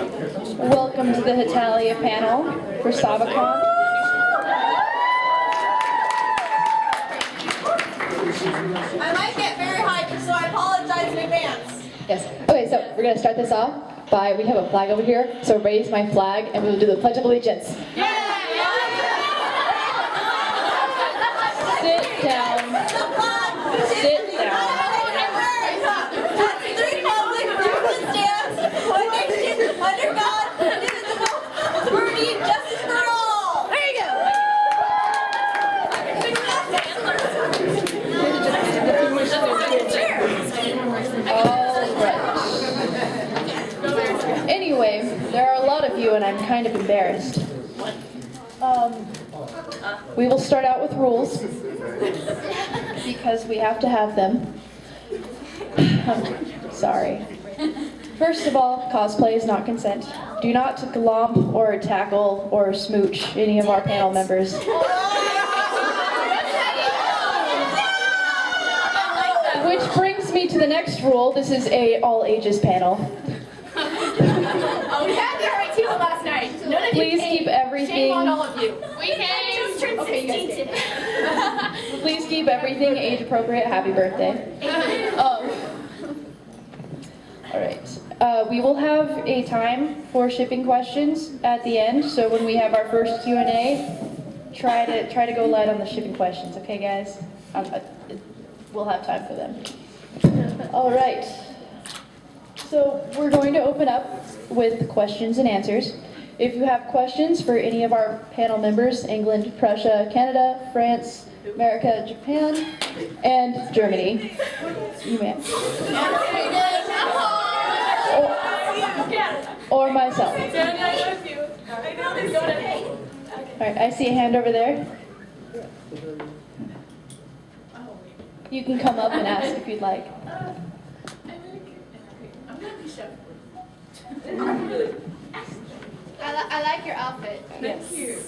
Welcome to the Hetalia Panel for Sabakon. I might get very hyped, so I apologize in advance. Yes. Okay, so we're going to start this off by, we have a flag over here, so raise my flag and we'll do the Pledge of Allegiance. Sit down. Sit down. At three public truth stands, one nation, under God, indivisible, with liberty and justice for all. There you go. Anyway, there are a lot of you and I'm kind of embarrassed. We will start out with rules because we have to have them. Sorry. First of all, cosplay is not consent. Do not glomp or tackle or smooch any of our panel members. Which brings me to the next rule. This is a all ages panel. Oh, we had the RIT one last night. None of Please you came. keep everything. Shame on all of you. We came. Just turned 16 today. Please keep everything age appropriate. Happy birthday. All right. We will have a time for shipping questions at the end. So when we have our first Q&A, try to go light on the shipping questions. Okay, guys? We'll have time for them. All right. So we're going to open up with questions and answers. If you have questions for any of our panel members, England, Prussia, Canada, France, America, Japan, and Germany, you may. Or myself. All right, I see a hand over there. You can come up and ask if you'd like. I like your outfit. Thank you.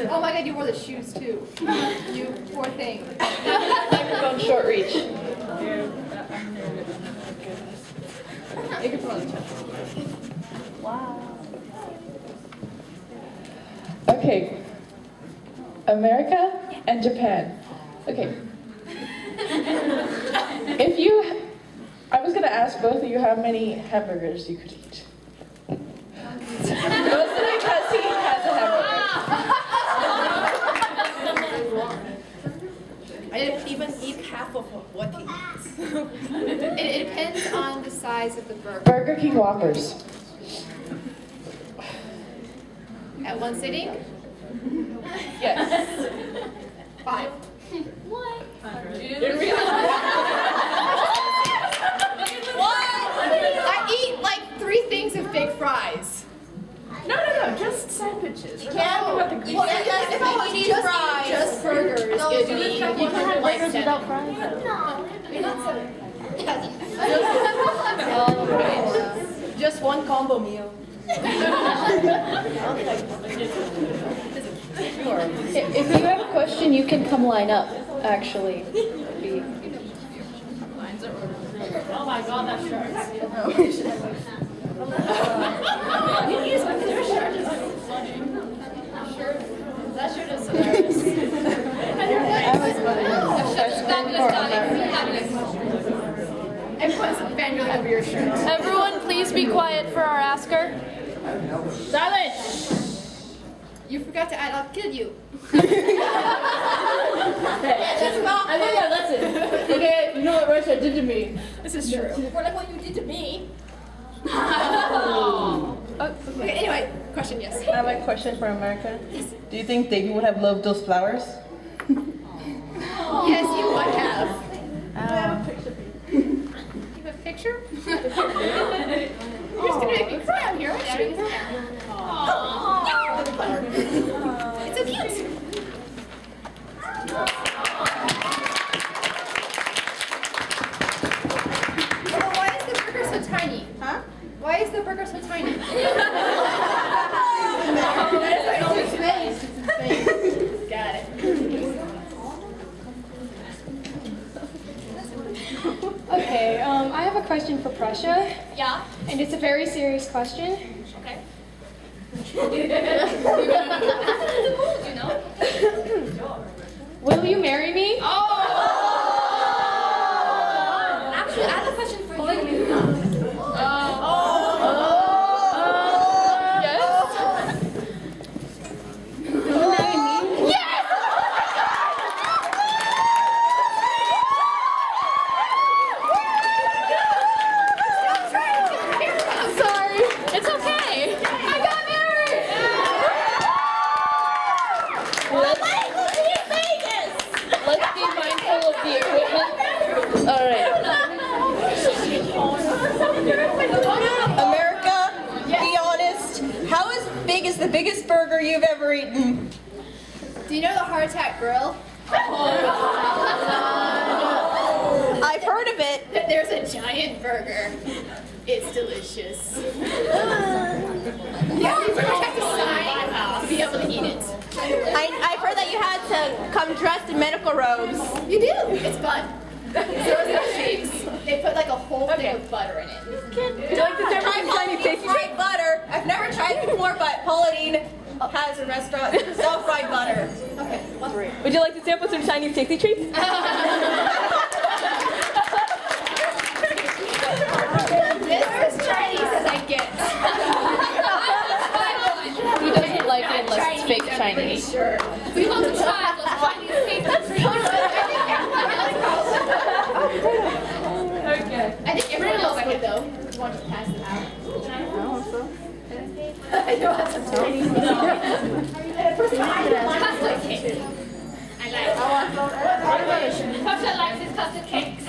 Oh my God, you wore the shoes too. You poor thing. Microphone short reach. Wow. Okay. America and Japan. Okay. I was gonna ask both of you how many hamburgers you could eat. Mostly because he has a hamburger. I didn't even eat half of what he eats. It depends on the size of the burger. Burger King Whoppers. At one sitting? Yes. 5. What? I eat like 3 things of big fries. No, just sandwiches. You can't eat fries. Just burgers. No, You so can have burgers without fries. All right. Just one combo meal. If you have a question, you can come line up, actually. Oh my God, that shirt. That shirt is hilarious. Everyone's fangirling over your shirt. Everyone, please be quiet for our asker. Silence! You forgot to add, I'll kill you. I think I listened. Okay, you know what Russia did to me. This is true. More like what you did to me. Okay, anyway, question, yes. I have a question for America. Do you think Davey would have loved those flowers? Yes, you would have. I have a picture. You have a picture? You're just gonna make me cry out here, aren't you? It's so cute. So why is the burger so tiny? Huh? Why is the burger so tiny? Got it. Okay, I have a question for Prussia, Yeah? and it's a very serious question. You know? Will you marry me? Actually, I have a question for you. I'm sorry. It's okay. I got married. Let's be mindful of the equipment. All right. America, be honest. How big is the biggest burger you've ever eaten? Do you know the Heart Attack Grill? I've heard of it. There's a giant burger. It's delicious. Yeah, you pretty much have to sign to be able to eat it. I've heard that you had to come dressed in medical robes. You do. It's fun. So is the shakes. They put like a whole thing of butter in it. Would you like to try self-fried butter? I've never tried it before, but Pauline has a restaurant self-fried butter. Okay. Would you like to sample some Chinese tasty treats? This is Chinese as I get. Who doesn't like it unless it's fake Chinese? Sure. We want to try the Chinese Okay. I think everyone else like it though. You want to pass it out? I hope so. I know that's some Chinese. Custard cake. I like it. Pasha likes his custard cakes.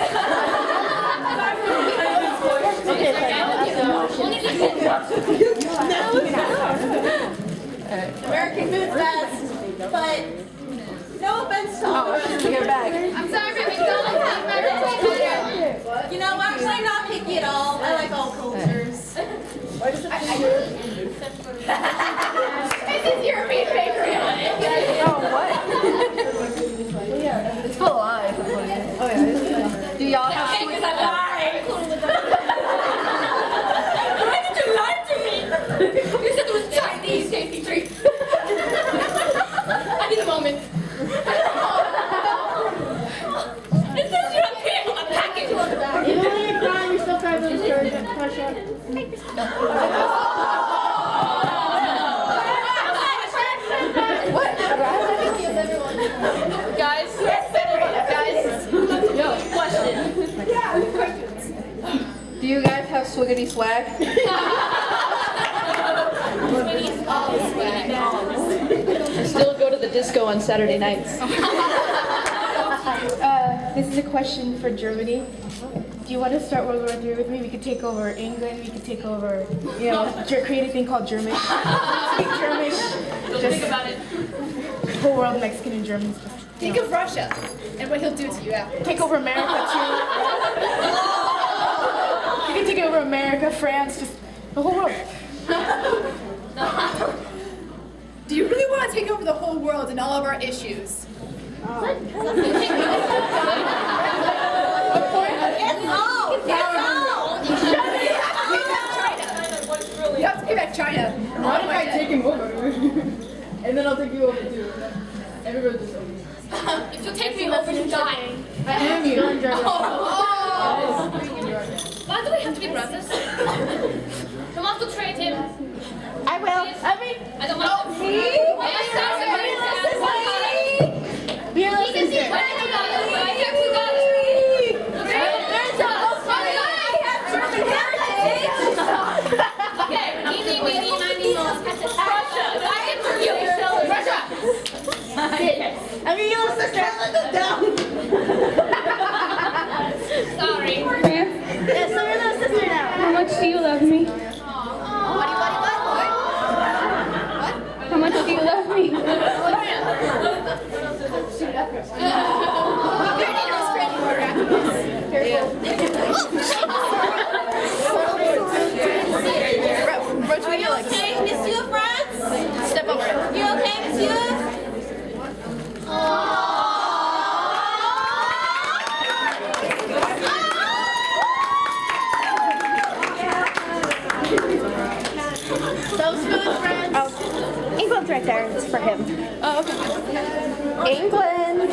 American food's best, but no offense to all the rest of Get back. I'm sorry, but McDonald's has better food. You know, actually, I'm not picky at all. I like all cultures. This is European bakery on it. It's still alive. Oh yeah. Do y'all have Cake is alive. Why did you lie to me? You said it was Chinese tasty treats. I need a moment. It says European on the package. Guys, question. Do you guys have swiggity swag? I still go to the disco on Saturday nights. This is a question for Germany. Do you want to start World War III with me? We could take over England. We could take over, create a thing called German. Speak German. Don't think about it. Whole world, Mexican and Germans. Think of Russia and what he'll do to you after. Take over America too. We can take over America, France, just the whole world. Do you really want to take over the whole world and all of our issues? You have to pay back China. What if I take him over? And then I'll take you over too. Everybody just over. If you take me over, you die. I am you. Why do we have to be brothers? Who wants to trade him? I will. I don't want to. Be a He can see sister. where you got it. I have to go. Okay, easy, weeny, miny, mouse, Russia. I can turn you. Russia. I'm your little sister. Let them down. Sorry. Yes, I'm your little sister now. How much do you love me? What? How much do you love me? You okay, Monsieur France? Step over. You okay, Monsieur? Those food friends. errands for him. Oh, okay. England.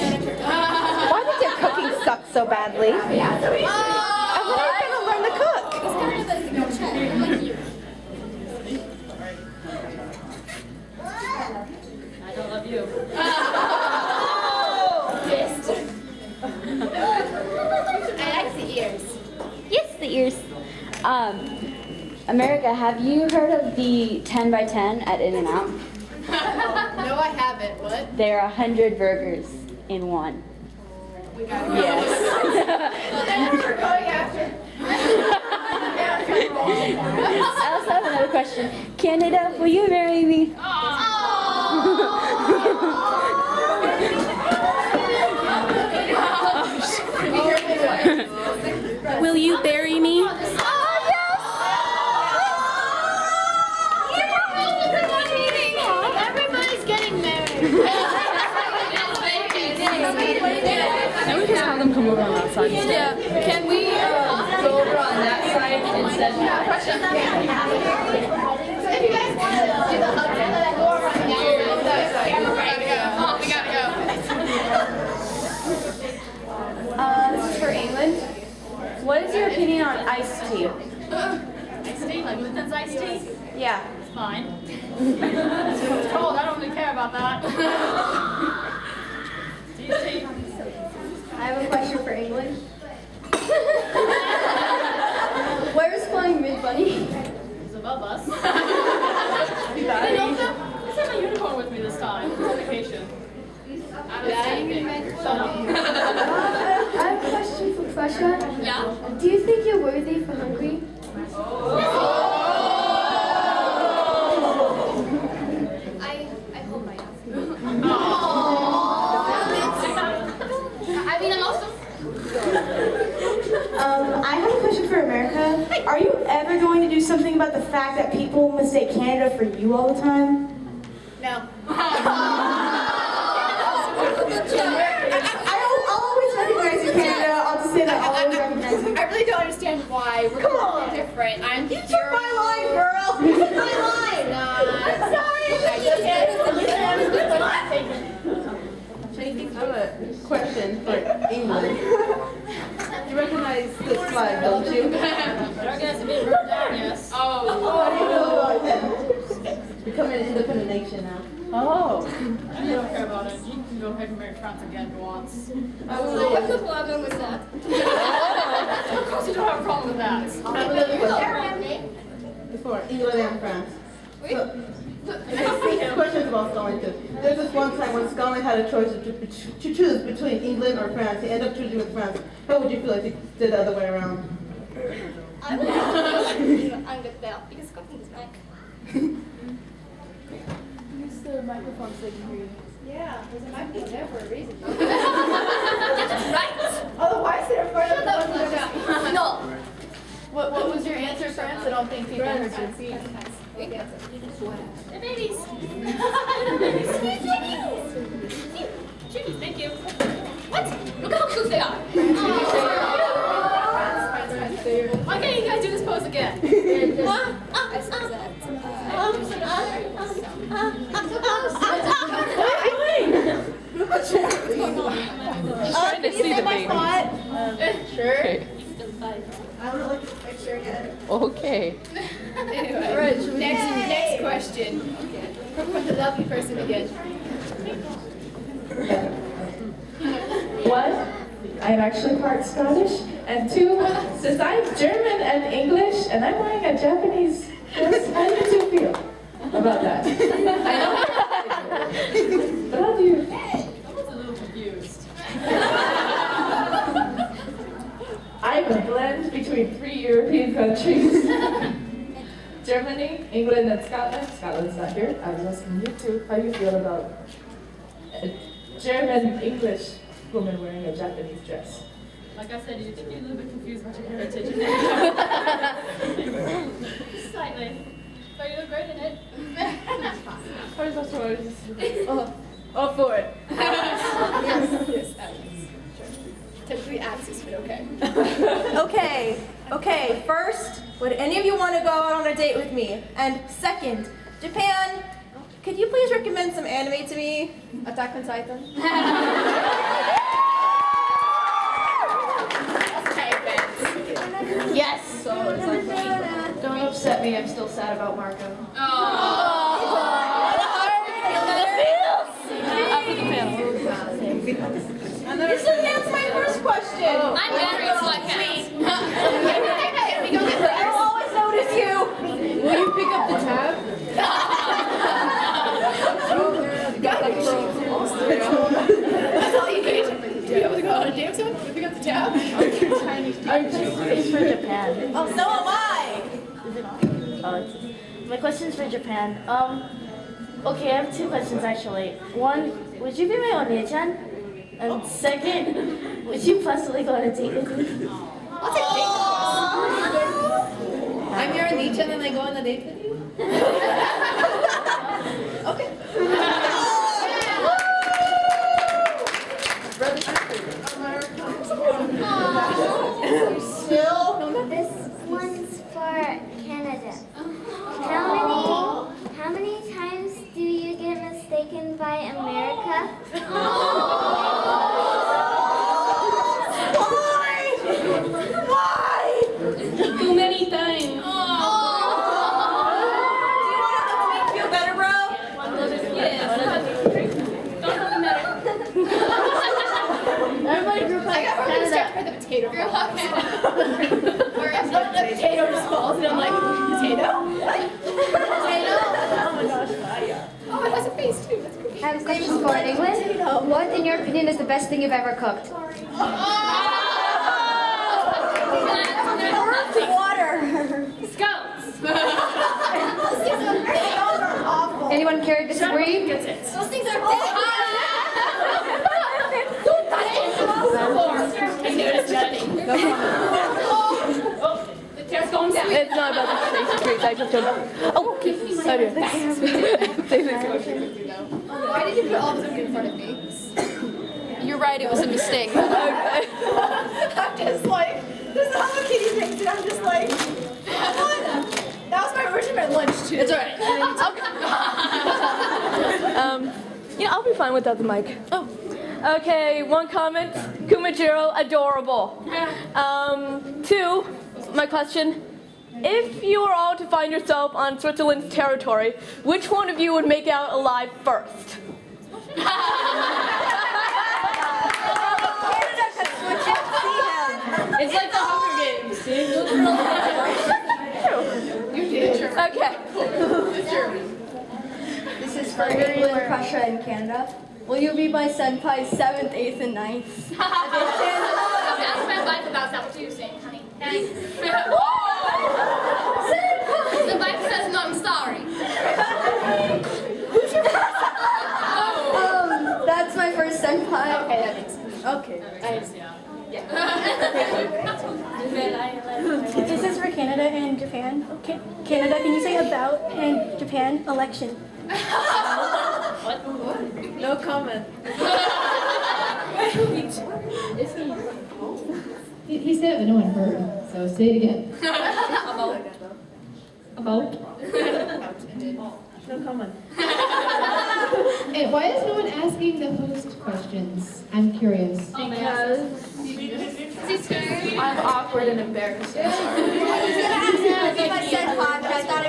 Why does your cooking suck so badly? And when are you gonna learn to cook? I don't love you. I like the ears. Yes, the ears. America, have you heard of the 10 by 10 at In-N-Out? No, I haven't. What? There are 100 burgers in one. Yes. I also have another question. Canada, will you marry me? Will you bury me? Everybody's getting married. Now we just have them come over on that side. Yeah, can we go over on that side instead? So if you guys want to do the hug, go over on the that side. We gotta go. This is for England. What is your opinion on iced tea? Iced tea, like Lipton's iced tea? Yeah. It's fine. It's cold, I don't really care about that. Tea. I have a question for England. Where is Flying Mid Bunny? It's above us. Let's have a unicorn with me this time. It's on vacation. Shut I have a question for Prussia. Yeah? Do you think you're worthy for Hungary? I hope I am. I mean, I'm also. I have a question for America. Are you ever going to do something about the fact that people mistake Canada for you all the time? No. I'll always recognize you, Canada. I'll just say that I'll always recognize you. I really don't understand why we're different. I'm You took my line, girl. You took my line. I'm sorry. I have a question for England. You recognize this flag, don't you? I guess a bit rude down, yes. How do you feel about that? Becoming an independent nation now. I don't care about it. You can go ahead and marry France again if you want. Absolutely. What's the problem with that? Of course you don't have a problem with that. I have another question. Before England and France. So, questions about Scotland too. There's this one time when Scotland had a choice to choose between England or France. They ended up choosing with France. How would you feel if you did the other way around? I would have to Angleterre because Scotland is back. Use the microphone so they can hear you. Yeah, there's a microphone there for a reason. Otherwise, they're afraid of the No. What was your answer, France? I don't think people heard you. They're babies. Chickies, thank you. What? Look how cute they are. Why can't you guys do this pose again? Trying to see the baby. Sure. I would like to picture again. Okay. Anyway, next question. From the lovely person again. One, I'm actually part Scottish, and two, since I'm German and English, and I'm wearing a Japanese dress, how do you two feel about that? I know, but how do you? I was a little confused. I'm a blend between 3 European countries. Germany, England, and Scotland. Scotland's not here. I was asking you two how you feel about a German English woman wearing a Japanese dress. Like I said, you think you're a little bit confused about your heritage. Slightly. But you look great in it. All for it. Yes, typically axis, but okay. Okay. First, would any of you want to go out on a date with me? And second, Japan, Could you please recommend some anime to me? Attack on Titan. Yes. Don't upset me, I'm still sad about Marco. You should answer my first question. I'm married, so I can't. I will always notice you. Will you pick up the tab? That's all you need. To be able to go on a dance with? Pick up the tab? I'm just for Japan. Oh, so am I. My question's for Japan. Okay, I have two questions actually. One, would you be my Onee-chan? And second, would you possibly go on a date with me? I'll take a date. I'm your Nietzsche and I go on a date with you? Okay. This one's for Canada. How many times do you get mistaken by America? Why? Too many times. Do you want to make me feel better, bro? Everybody group up I got really scared for the potato. You're Or if the potato just falls and I'm like, potato? Potato? Oh my gosh, Oh, it has a face too. That's creepy. I have a question for England. What, in your opinion, is the best thing you've ever cooked? Anyone care to disagree? Those things are dead. The chair's going down. It's not about the face treats. I just don't. Oh, okay. Why did you put all this in front of me? You're right, it was a mistake. I'm just like, this is how the kitty makes it. I'm just like, what? That was my version of my lunch too. It's alright. I'll be fine without the mic. Oh. Okay, one comment. Kumajiro, adorable. Two, my question. If you were all to find yourself on Switzerland's territory, which one of you would make out alive first? It's like the Hunger Games, Okay. This is for England, Prussia, and Canada. Will you be my senpai's 7th, 8th, and 9th edition? Ask my wife about that. What are you saying, honey? The wife says no, I'm sorry. That's my first senpai. Okay, that makes sense. Okay. This is for Canada and Japan. Okay. Canada, can you say about and Japan election? No comment. He said it, but no one heard. So say it again. About? No comment. And why is no one asking the host questions? I'm curious. I'm awkward and embarrassed.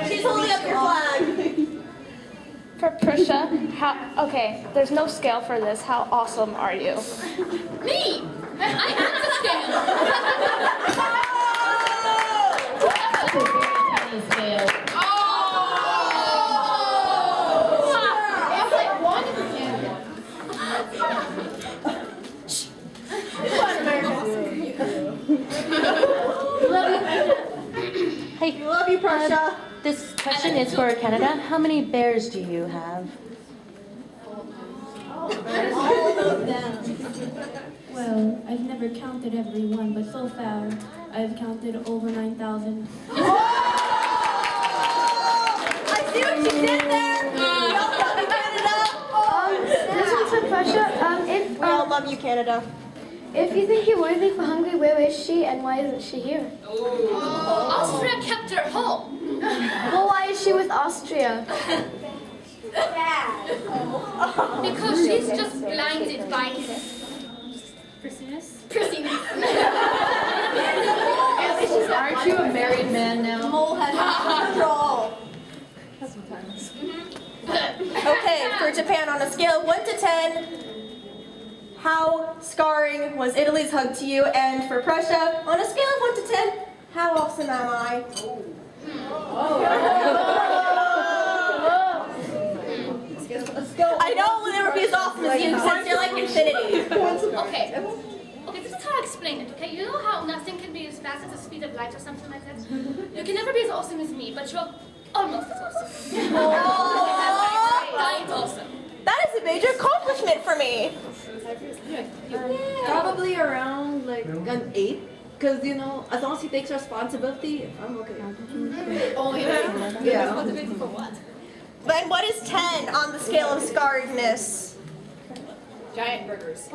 She's holding up your flag. For Prussia, okay, there's no scale for this. How awesome are you? Me! I am the scale. That's a very tiny scale. It's like one and Hey, Love you, Prussia. this question is for Canada. How many bears do you have? Well, I've never counted every one, but so far, I've counted over 9,000. I see what you did there. Love you, Canada. This one's for Prussia. We all love you, Canada. If you think you're worthy for Hungary, where is she and why isn't she here? Austria kept her home. Well, why is she with Austria? Because she's just blinded by prisoners. Aren't you a married man now? Mole has control. Okay, for Japan, on a scale of 1 to 10, how scarring was Italy's hug to you? And for Prussia, on a scale of 1 to 10, how awesome am I? I know we'll never be as awesome as you since you're like infinity. Okay, this is how I explain it, okay? You know how nothing can be as fast as the speed of light or something like that? You can never be as awesome as me, but you're almost as awesome. That's awesome. That is a major accomplishment for me. Probably around like an 8. Because, you know, as long as he takes responsibility, I'm okay. Only Yeah. responsibility for what? Then what is 10 on the scale of scarredness? Giant burgers.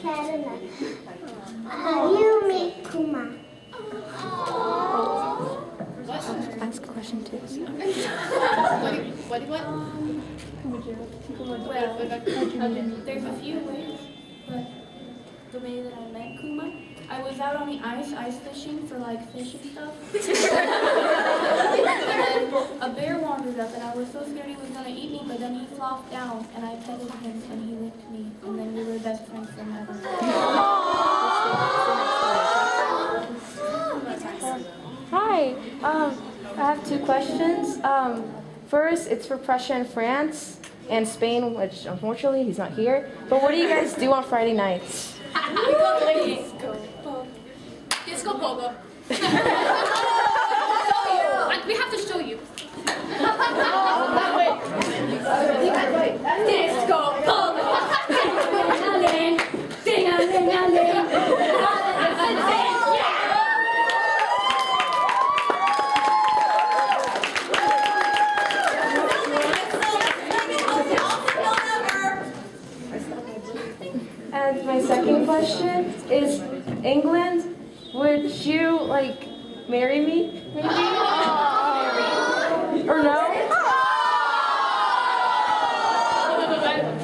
Karina. Ayumi Kuma. Ask a question too. What? Well, there's a few ways, but the way that I met Kuma, I was out on the ice fishing for like fish and stuff. And then a bear wandered up and I was so scared he was gonna eat me, but then he flopped down and I petted him and he licked me and then we were best friends forever. Hi, I have 2 questions. First, it's for Prussia and France and Spain, which unfortunately he's not here. But what do you guys do on Friday nights? Disco pogo. We have to show you. Disco pogo. And my second question is, England, would you like marry me, maybe? Or no?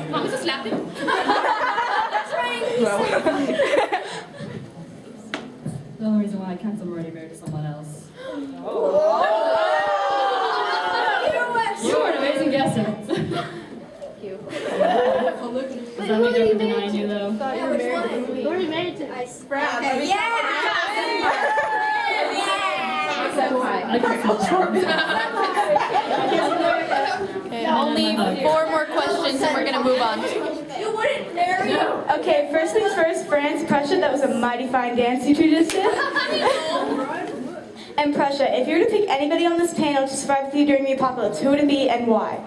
Mom is just laughing. The only reason why I can't, I'm already married to someone else. You are an amazing guesser. You. Does that mean they're denying you though? Who are you married to? Okay, only 4 more questions and we're gonna move on. You wouldn't marry me? Okay, first things first, France, Prussia, that was a mighty fine dance you 2 just did. And Prussia, if you were to pick anybody on this panel to survive with you during the apocalypse, who would it be and why?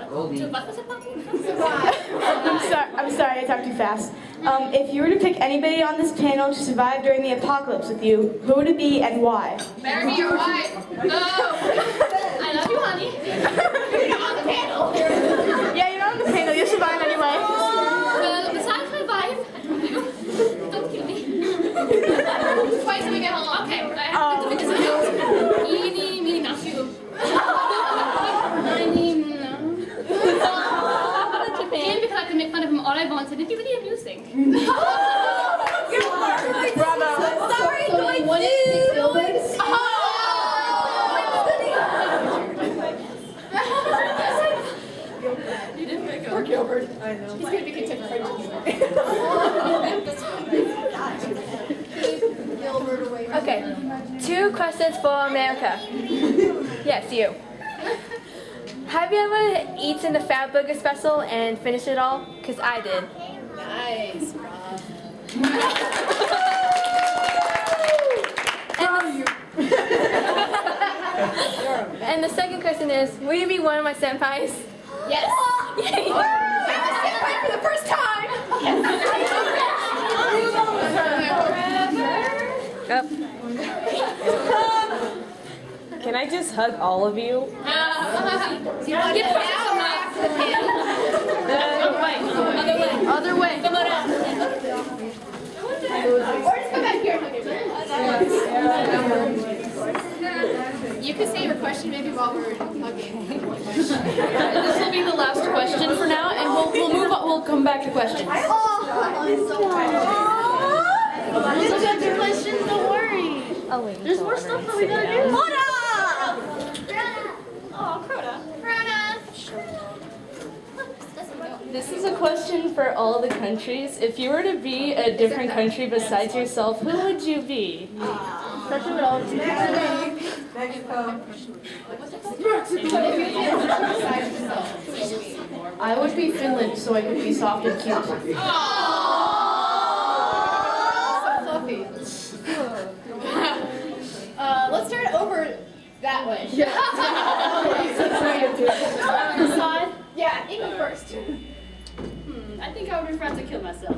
I'm sorry, I talked too fast. If you were to pick anybody on this panel to survive during the apocalypse with you, who would it be and why? Marry me or wife. No. I love you, honey. You're not on the panel. Yeah, you're not on the panel, you'll survive anyway. Well, besides my wife, I love you. Don't kill me. Twice when we get home. Okay, I have to finish this out. Eeny, meeny, mouse, you. Again, because I can make fun of him all I want, and it'd be really amusing. Bravo. Sorry, going to. You didn't make Poor Gilbert. I know. He's gonna be contemporary Okay, 2 questions for America. Yes, you. Have you ever eaten the Fat Burger special and finished it all? Because I did. Nice, And the second question is, will you be one of my senpais? Yes. I'm a senpai for the first time. Yep. Can I just hug all of you? Get Other way. Or just come back here and hug your could say your question maybe while we're hugging. This will be the last question for now, and we'll move on. We'll come back to questions. It's just your questions, don't worry. Oh wait. There's more stuff that we gotta do. Hold up! Oh, Crota. This is a question for all the countries. If you were to be a different country besides yourself, who would you be? Especially with all the I would be Finland, so I could be soft and cute. Let's start over that way. Yeah, England first. I think I would be friends to kill myself.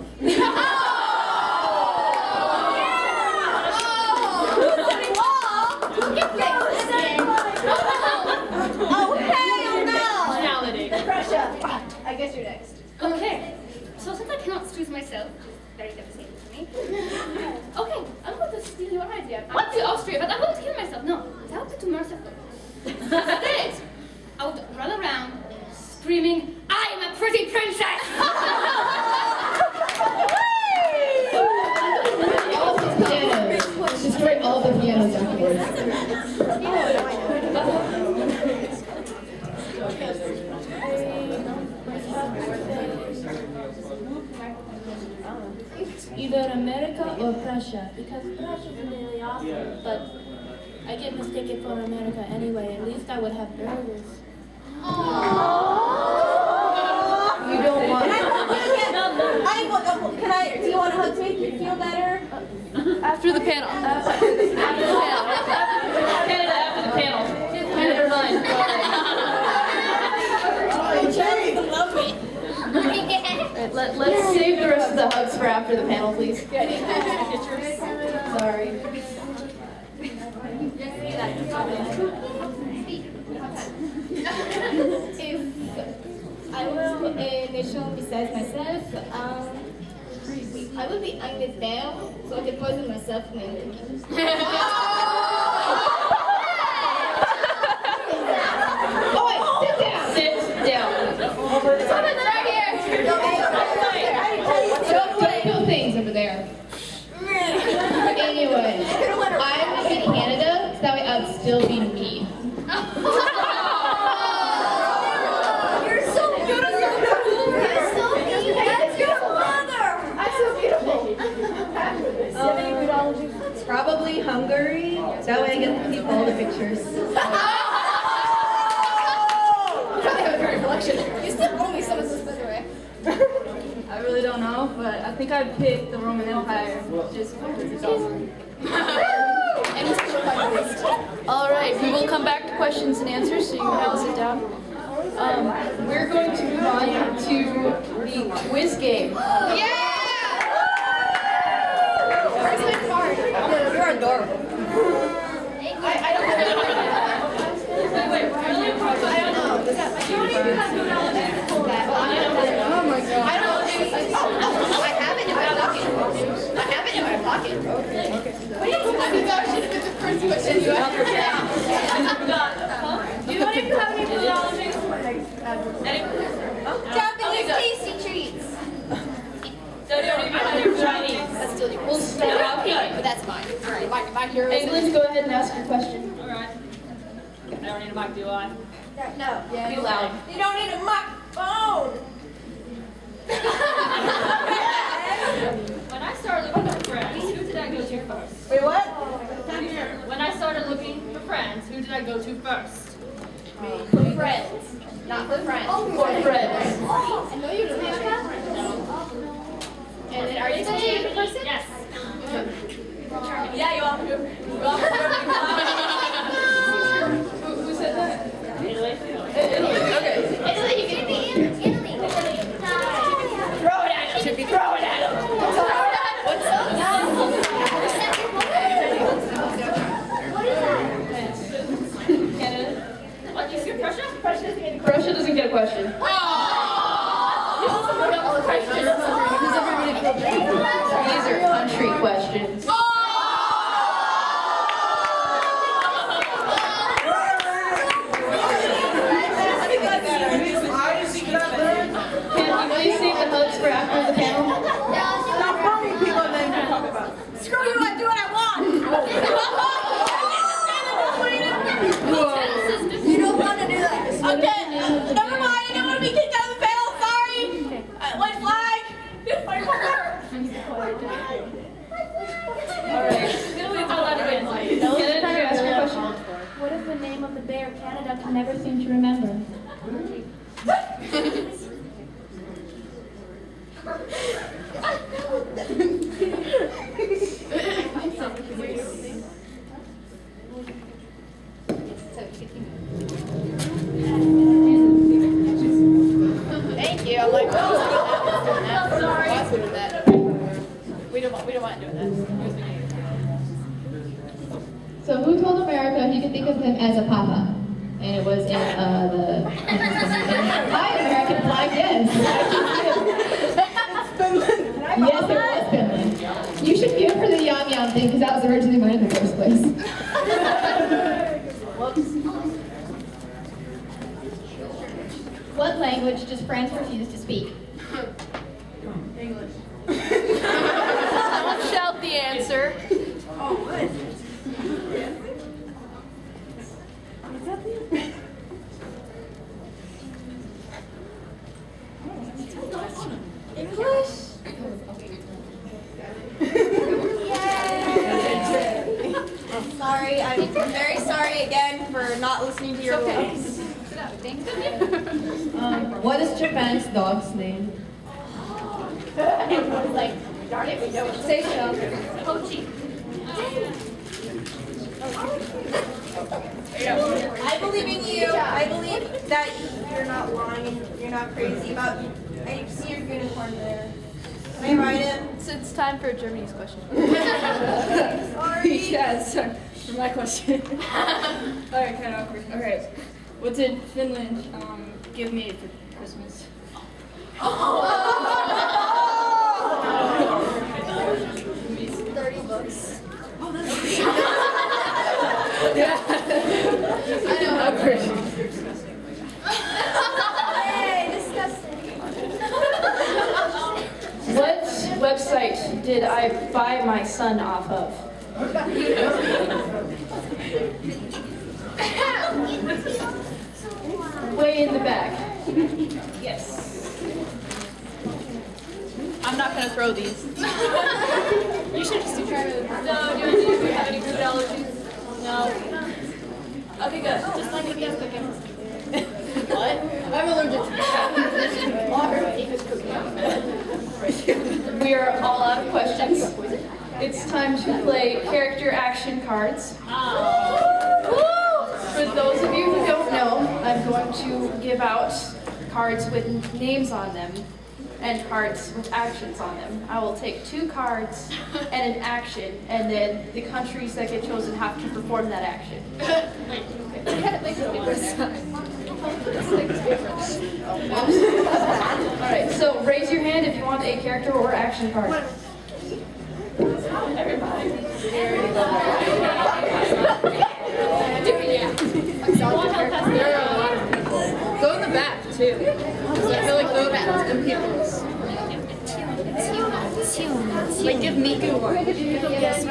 I guess you're next. Okay, so since I cannot choose myself, very devastating for me. Okay, I'm going to steal your idea. I want to Austria, but I'm going to kill myself. No, that would be too merciful. Instead, I would run around screaming, I am a pretty princess! Destroy all the pianos afterwards. Either America or Prussia, because Prussia's really awesome, but I get mistaken for America anyway. At least I would have burgers. You don't want. Do you want to hug me? Do you feel better? After the panel. After the panel. Canada after the panel. Canada fine. Let's save the rest of the hugs for after the panel, please. Sorry. If I were a nation besides myself, I would be angry down so I could poison myself in the cookies. Oh wait, sit down! Sit down. Someone's right here! Don't do things over there. Anyway, I would be Canada, so that way I would still be me. You're so beautiful. You're so beautiful. That's your mother. I'm so beautiful. Probably Hungary. That way I get to keep all the pictures. You probably have a very collection. You still owe me some of this, by the way. I really don't know, but I think I'd pick the Roman Empire just because it's awesome. All right, we will come back to questions and answers, so you can all sit down. We're going to move on to the quiz game. Where's my card? You're adorable. I don't have Wait, really? I don't know. Is that my card? Oh my god. I don't know. I have it in my pocket. I have it in my pocket. Okay. What do you think? I think that should have been the first question you asked. Do you want to have any technology? Japanese tasty treats. Don't even have your Chinese. That's still yours. We'll start out. But that's mine. All right. My hero is England, go ahead and ask your question. Alright. I don't need a mic, do I? No. Be loud. You don't need a microphone. When I started looking for friends, who did I go to first? Wait, what? When I started looking for friends, who did I go to first? for friends. Not for friends. For friends. I know you don't have that. And then are you the favorite person? Yes. Yeah, you are. Who said that? Italy. Okay. Italy, you can be Italy. Throw it at him. Should be throw it at him. What's up? Canada. What, you see Prussia? Prussia doesn't get a question. These are country questions. Right. Sorry. We don't want doing that. So who told America he could think of him as a papa? And it was in the Hi American flag, yes. Yes, it was Finland. You should give her the yum yum thing because that was originally mine in the first place. What language does France refuse to speak? English. Don't shout the answer. Oh, what? English? Sorry, I'm very sorry again for not listening to your voice. What is Japan's dog's name? Everyone's like, darn it, we know it. Say so. Pochi. I believe in you. I believe that you're not lying. You're not crazy about. I see your unicorn there. Am I right in? So it's time for Germany's question. Sorry. Yeah, sorry. For my question. Alright, kind of awkward. Okay. What did Finland give me for Christmas? 30 books. Yeah. I know. Awkward. Hey, disgusting. What website did I buy my son off of? Way in the back. Yes. I'm not gonna throw these. You should just do try to. No, do you have any food allergies? No. Okay, good. Just like if you have cooking. What? I'm allergic to We are all out of questions. It's time to play character action cards. For those of you who don't know, I'm going to give out cards with names on them and cards with actions on them. I will take 2 cards and an action, and then the countries that get chosen have to perform that action. Alright, so raise your hand if you want a character or action card. Everybody. Go in the back too. Because I feel like those and people's. Like give Miku one. Yes,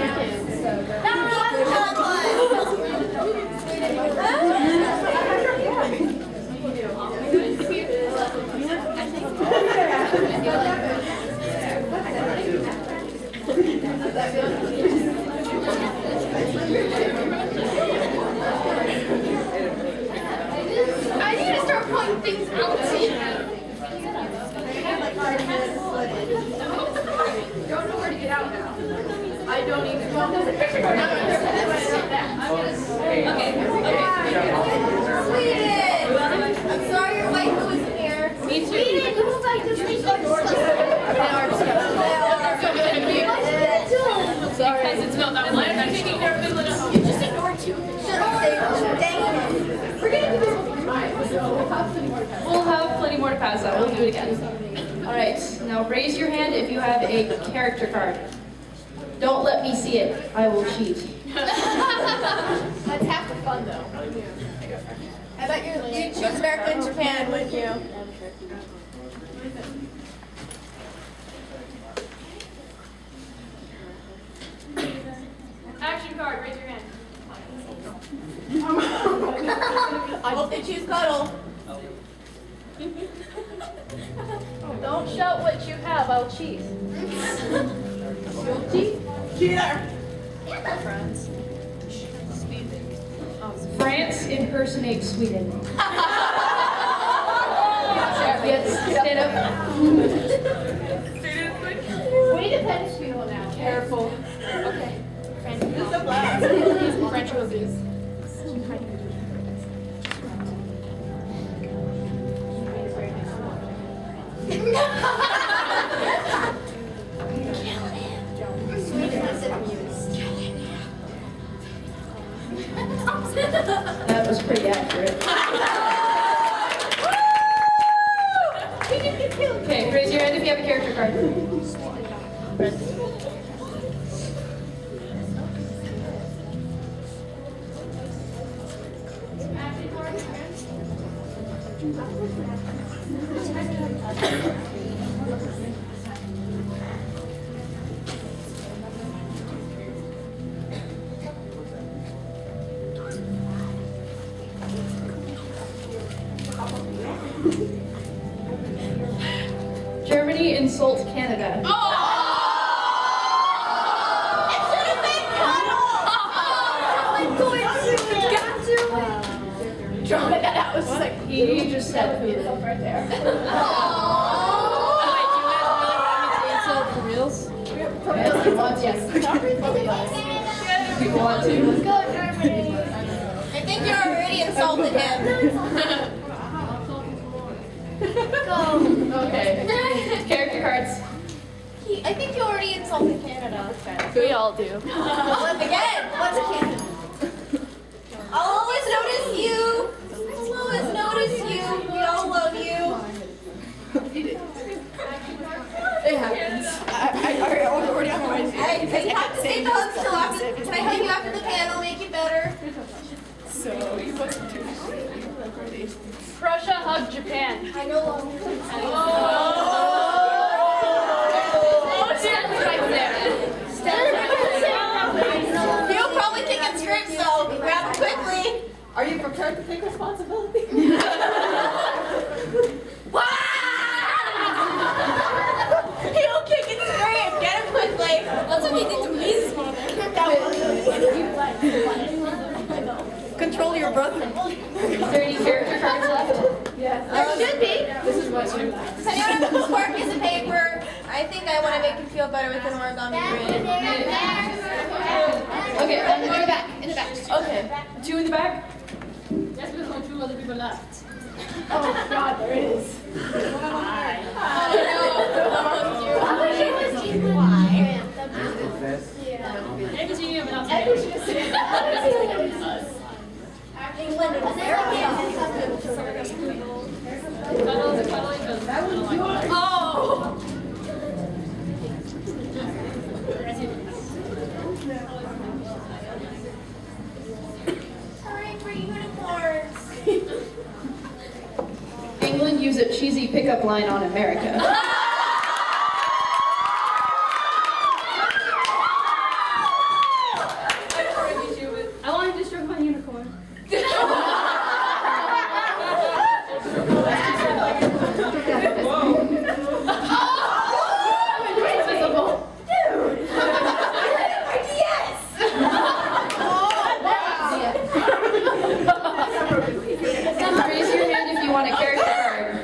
I need to start putting things out. Don't know where to get out now. I don't even know. Sweden! I'm sorry your wife wasn't here. Me too. Sweden, who was like this? Sorry. Because it's not that one. I'm taking care of Finland. You just ignored you. We'll have plenty more to pass out. We'll do it again. Alright, now raise your hand if you have a character card. Don't let me see it. I will cheat. That's half the fun though. I bet you'd choose America and Japan, wouldn't you? Action card, raise your hand. I hope they choose cuddle. Don't shout what you have, I'll cheat. You'll cheat? Cheater! France impersonates Sweden. Yes, stand up. We depend on you now. Careful. Okay. French movies. No! That was pretty accurate. Okay, raise your hand if you have a character card. Germany insults Canada. That was like He just said food right there. for reals? Yes, he wants yes. If you want to. I think you already insulted him. Okay. Character cards. I think you already insulted Canada. We all do. Again, what's a Canada? I'll always notice you. I'll always notice you. We all love you. It happens. I already on my way. Hey, you have to save the hugs till after. Can I hug you after the panel? Make it better. So you must do. Russia hugged Japan. I know. He'll probably think it's script, so grab it quickly. Are you prepared to take responsibility? He'll kick and scream. Get him quickly. That's what he did to me this morning. Control your brother. Is there any character cards left? There should be. This is what you. Does anyone have a square piece of paper? I think I want to make him feel better with an origami grid. Okay, in the back. In the back. Okay. Two in the back? Yes, there's only 2 other people left. Oh God, there is. Oh! Hooray for unicorns! England use a cheesy pickup line on America. I wanted to stroke my unicorn. Raise your hand if you want a character card.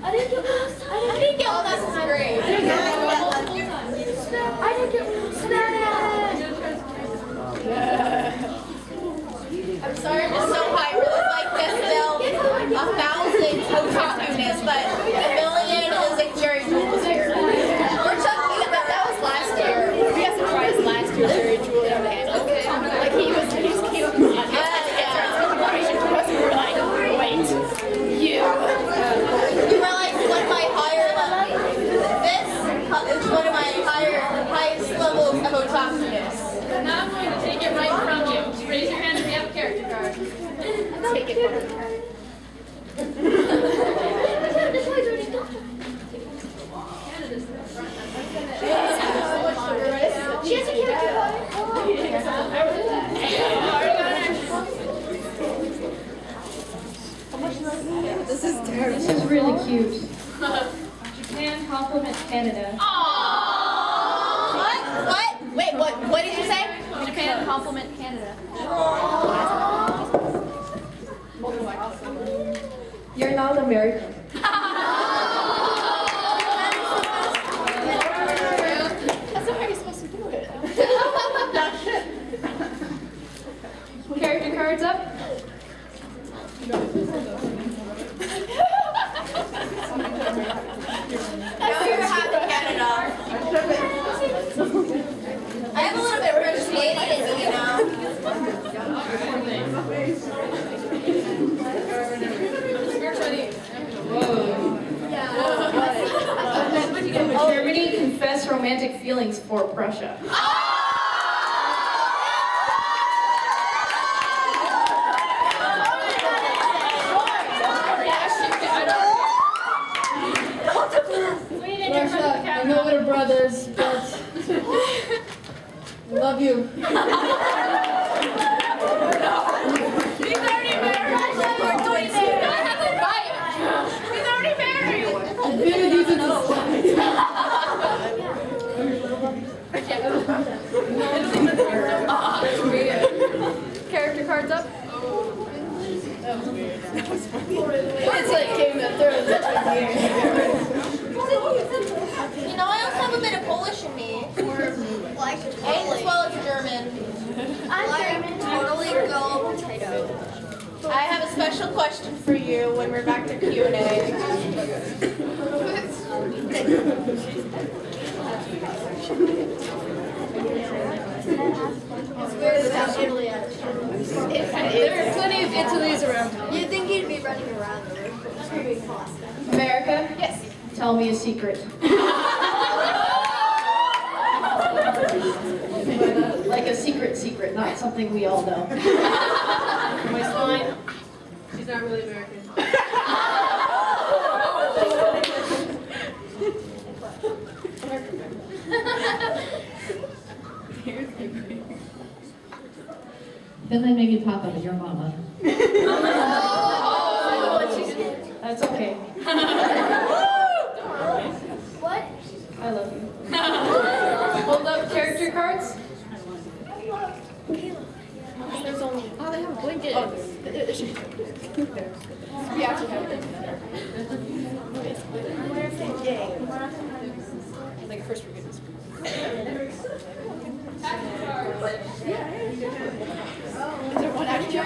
I didn't get one. That's great. I didn't get one. I'm sorry I'm so hyper. It's like this still 1,000 otaku-ness, but a million is like Jerry Jules here. We're chucking it, but that was last year. We had some prize last year, Jerry Julie on the hand. Okay. Like he came up with we were like, wait, you. You realize one of my higher levels. This is one of my highest levels of otaku-ness. Now I'm going to take it right from you. Raise your hand if you have a character card. Take it from me. She has a character This is terrible. This is really cute. Japan compliments Canada. What? Wait, what did you say? Japan compliment Canada. You're not American. That's not how you're supposed to do it. Character cards up. romantic feelings for Prussia. Russia, I know we're brothers, but I love you. He's already married. I have a fight. He's already married. Infinity to the Character cards up. It's like Game of Thrones. You know, I also have a bit of Polish in me. And as well as German. I'm German. Totally go potato. I have a special question for you when we're back to Q&A. There are plenty of Italy's around. You'd think he'd be running around. America? Yes. Tell me a secret. Like a secret, not something we all know. My spine. She's not really American. Finland made me papa, but your mama. That's okay. What? I love you. Hold up character cards. There's only. Oh, they have a blanket. We actually have it. Like first forgiveness. Is there one extra?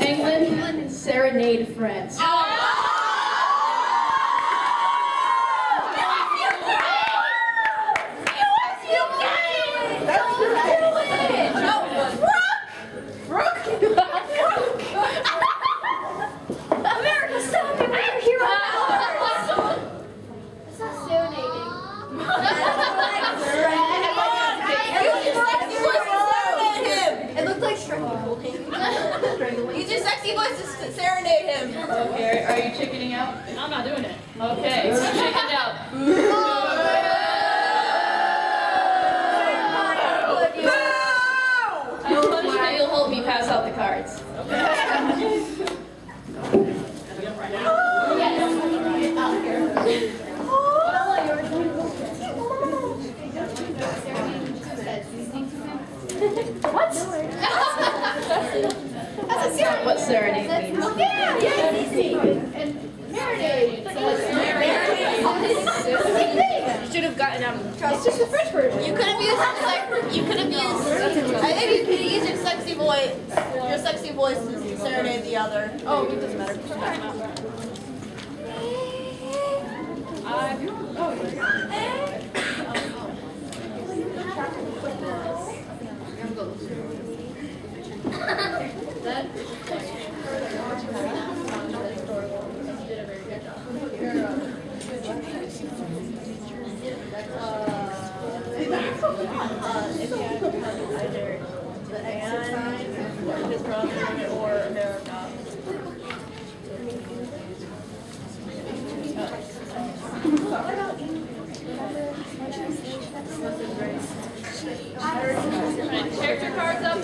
England, serenade France. America, stop me! We're here on ours! It's not serenading. It looked like strangling. Use your sexy voice to serenade him. Okay, are you chickening out? I'm not doing it. Okay, chickened out. I will punish you, you'll help me pass out the cards. That's a Not what serenade means. Yeah, it's easy. And marinade. You should have gotten out of the It's just the French version. You could have used I think you could use your sexy voice. Your sexy voice to serenade the other. Oh, it doesn't matter. Or America. Character cards up.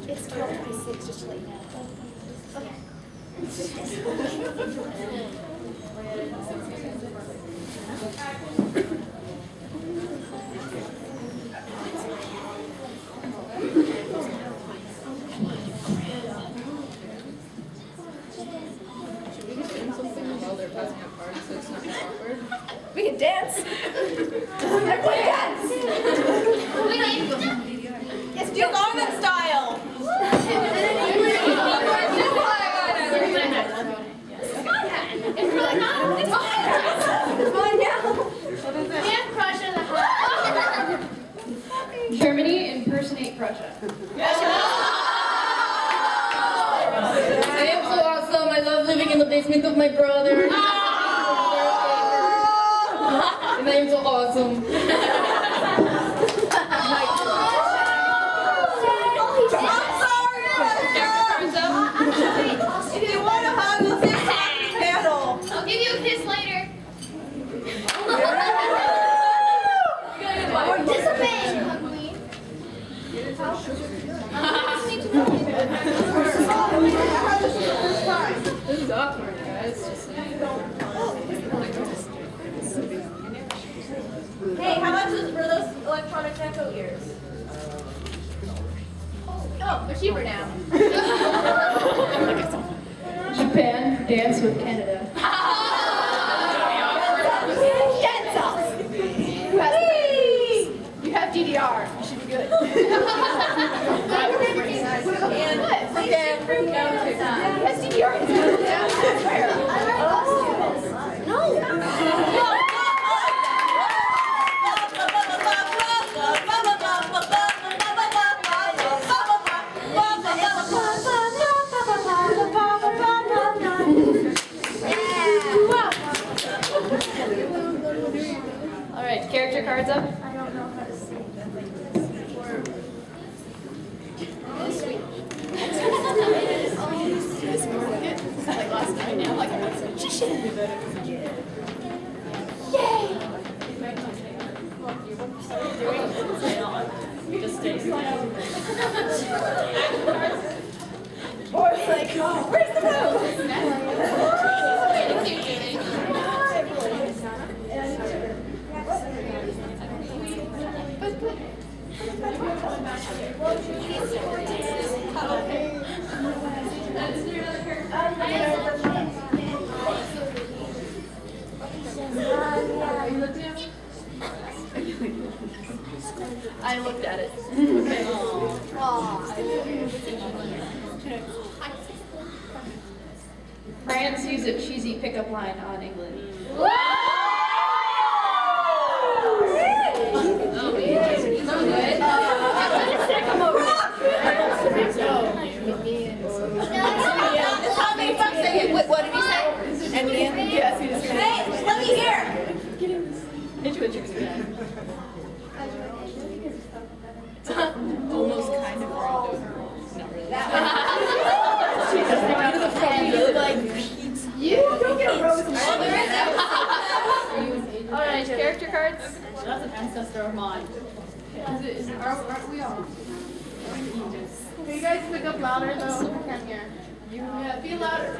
It's 12:06, just to let you know. We can dance. Everybody dance. Yes, do Gangnam Style. It's really not. It's fine now. We have Prussia of my brother. His name's Awesome. If you want a hug, we'll sit on the panel. I'll give you a kiss later. Participate. Hug me. This is awkward, guys. Hey, how much were those electronic echo ears? Oh, they're cheaper now. Japan, dance with Canada. You have DDR. You should be good. Yes, DDR is good. All right, character cards up. I don't know how to see. Like last night now, like I'm like, Just stay silent. or it's like, where's the I looked at it. France used a cheesy pickup line on England. What did he say? Yes, he just Hey, let me hear. Almost kind of wrong. Not really. you don't get a rose. All right, character cards. That's an ancestor of mine. Aren't we all? Can you guys pick up louder though? I can't hear. Yeah, be louder.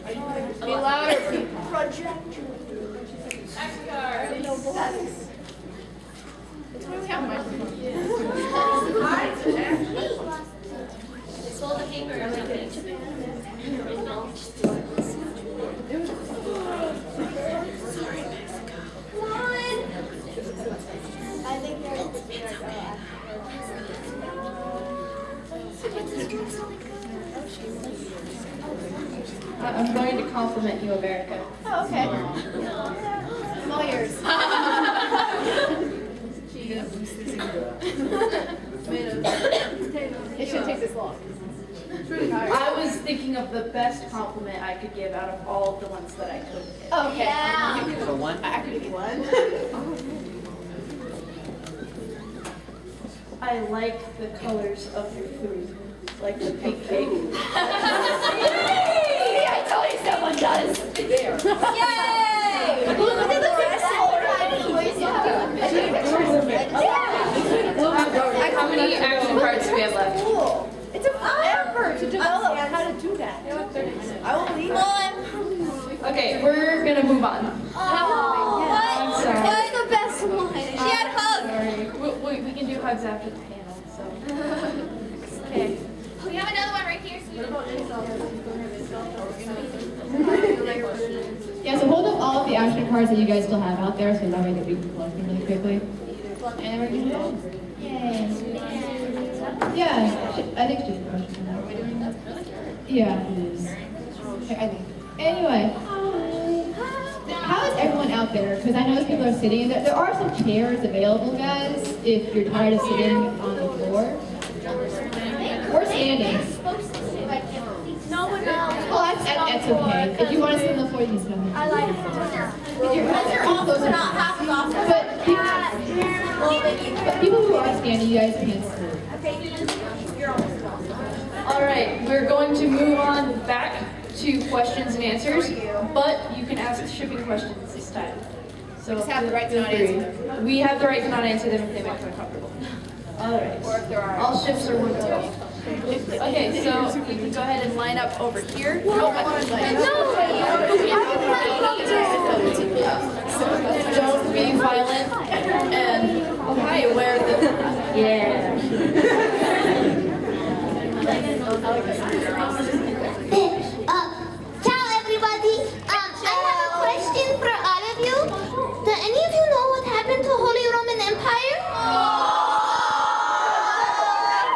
Be louder, people. Action cards. Fold the paper or something. I think I'm going to compliment you, America. Oh, okay. I'm all ears. It shouldn't take this long. It's really hard. I was thinking of the best compliment I could give out of all of the ones that I could give. Oh, okay. Yeah. For one? I could give one. I like the colors of your food, like the pink cake. Yay! I told you someone does. Yay! Look at the How many action cards do we have left? Cool. It took forever to develop how to do that. I will leave one. Okay, we're gonna move on. What? sorry. What's the best one? She had hugs. Sorry. We can do hugs after the panel, so. Okay. We have another one right here. Yeah, so hold up all of the action cards that you guys still have out there, so that way that we can plug them really quickly. And we're gonna go. Yay. Yeah, I think she's a question now. Are we doing that? Yeah, it is. Okay, I think. Anyway. How is everyone out there? Because I know as people are sitting, there are some chairs available, guys, if you're tired of sitting on the floor. Or standing. No one knows. Well, I It's okay. If you want to sit on the floor, you can sit on the floor. I like it. You're also not half as awesome. But people who are standing, you guys can sit. All right, we're going to move on back to questions and answers, but you can ask shipping questions this time. So just have the right to not answer them. We have the right to not answer them if they make them uncomfortable. All right. Or if there are. All shifts are working. Okay, so you can go ahead and line up over here. Don't be violent and be aware that. Yeah. Ciao everybody. I have a question for all of you. Do any of you know what happened to Holy Roman Empire?